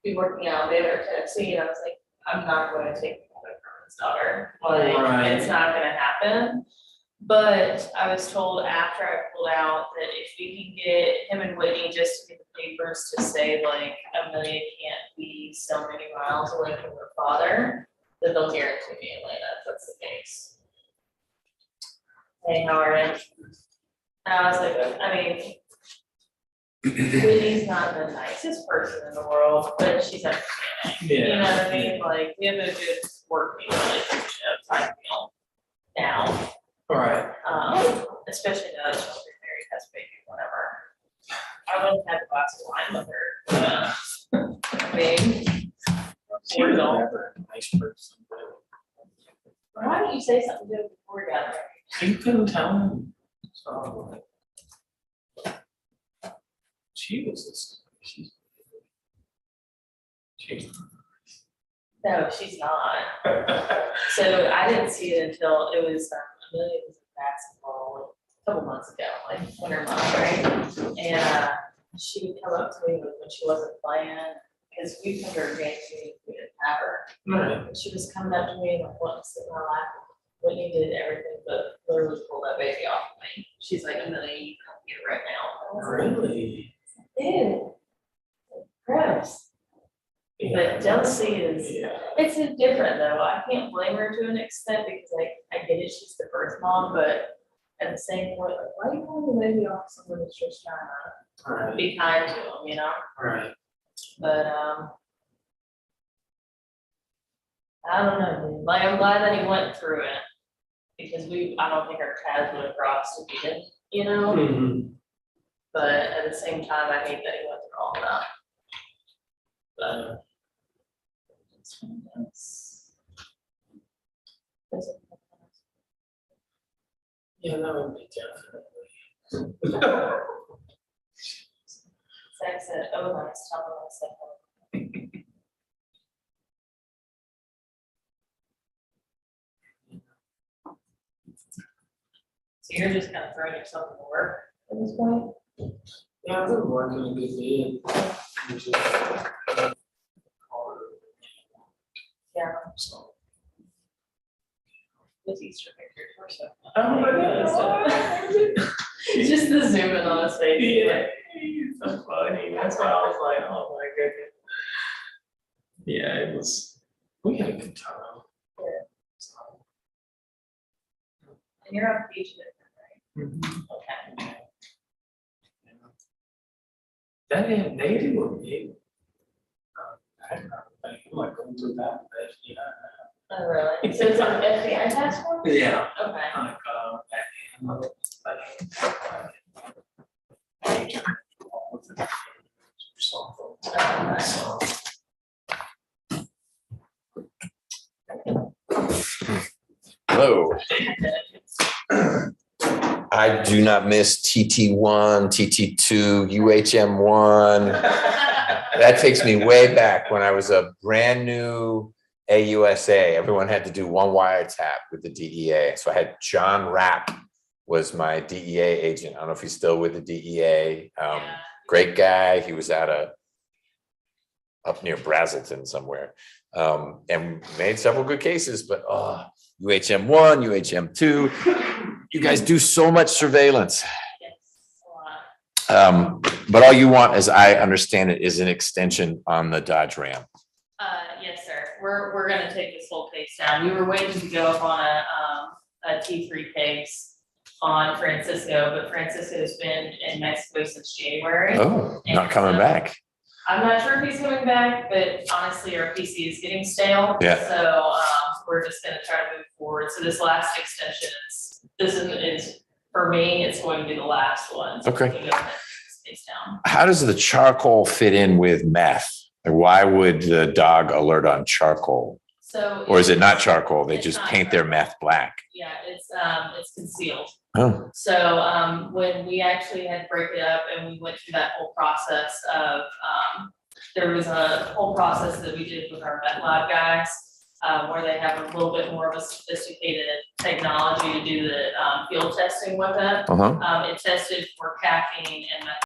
be working out there or Tennessee, and I was like, I'm not going to take my friend's daughter, like, Right. it's not gonna happen. But I was told after I pulled out that if we can get him and Whitney just to get the papers to say like Amelia can't be so many miles away from her father, that they'll guarantee me Atlanta if that's the case. Hey, Howard. And I was like, I mean, Whitney's not the nicest person in the world, but she's understanding. You know what I mean? Like, we have a good working relationship, I feel, now. Right. Especially now that she'll be married, has a baby, whatever. I wouldn't have a glass of wine with her. I mean, She was never a nice person. why don't you say something good before we got married? You couldn't tell him. So. She was just, she's. No, she's not. So I didn't see it until it was, Amelia was in basketball a couple months ago, like winter months, right? And she would come up to me when she wasn't playing, because we come to her games, we didn't have her. Right. And she was coming up to me and like wanting to sit in my lap. Whitney did everything but literally pull that baby off of me. She's like, Amelia, you come get it right now. I was like, Really? ew. Gross. Yeah. But jealousy is, Yeah. it's different though. I can't blame her to an extent because I get it, she's the birth mom, but at the same point, like, why are you pulling the baby off someone that's just trying to Right. be kind to them, you know? Right. But, I don't know, dude. Like, I'm glad that he went through it because I don't think our paths would have crossed if he didn't, you know? Mhm. But at the same time, I hate that he went through all that. But. Yeah, that would be definitely. Sex at, oh, nice, tell me what's that. So you're just kind of throwing yourself in the work at this point? Yeah, I've been working a good bit. Which is harder. Yeah. So. Those Easter pictures were so fun. Oh my God. Just the zoom in on his face. Yeah, he's so funny. That's why I was like, oh my good. Yeah, it was, we had a good time. So, And you're on beach with them, mhm. right? Okay. That ain't, they do a big. I don't know, like going through that, but yeah. Oh, really? So it's an FBI task force? Yeah. Okay. Like, Hello. I do not miss TT1, TT2, UHM1. That takes me way back when I was a brand new AUSA. Everyone had to do one wiretap with the DEA. So I had John Rapp was my DEA agent. I don't know if he's still with the DEA. Great guy. He was out of up near Brazelton somewhere. And made several good cases, but UHM1, UHM2, you guys do so much surveillance. But all you want, as I understand it, is an extension on the Dodge Ram. Yes, sir. We're gonna take this whole case down. We were waiting to go up on a T3 case on Francisco, but Francisco's been in Mexico since January. Oh, not coming back. I'm not sure if he's coming back, but honestly, our PC is getting stale. Yeah. So, we're just gonna try to move forward. So this last extension is for me, it's going to be the last one. So Okay. we can go ahead and take this case down. How does the charcoal fit in with meth? Like, why would the dog alert on charcoal? So. Or is it not charcoal? They It's just not paint their meth black? Yeah, it's concealed. Oh, So, when we actually had to break it up and we went through that whole process of, there was a whole process that we did with our meth lab guys, where they have a little bit more of a sophisticated technology to do the, field testing with it. uh-huh. It tested for caffeine and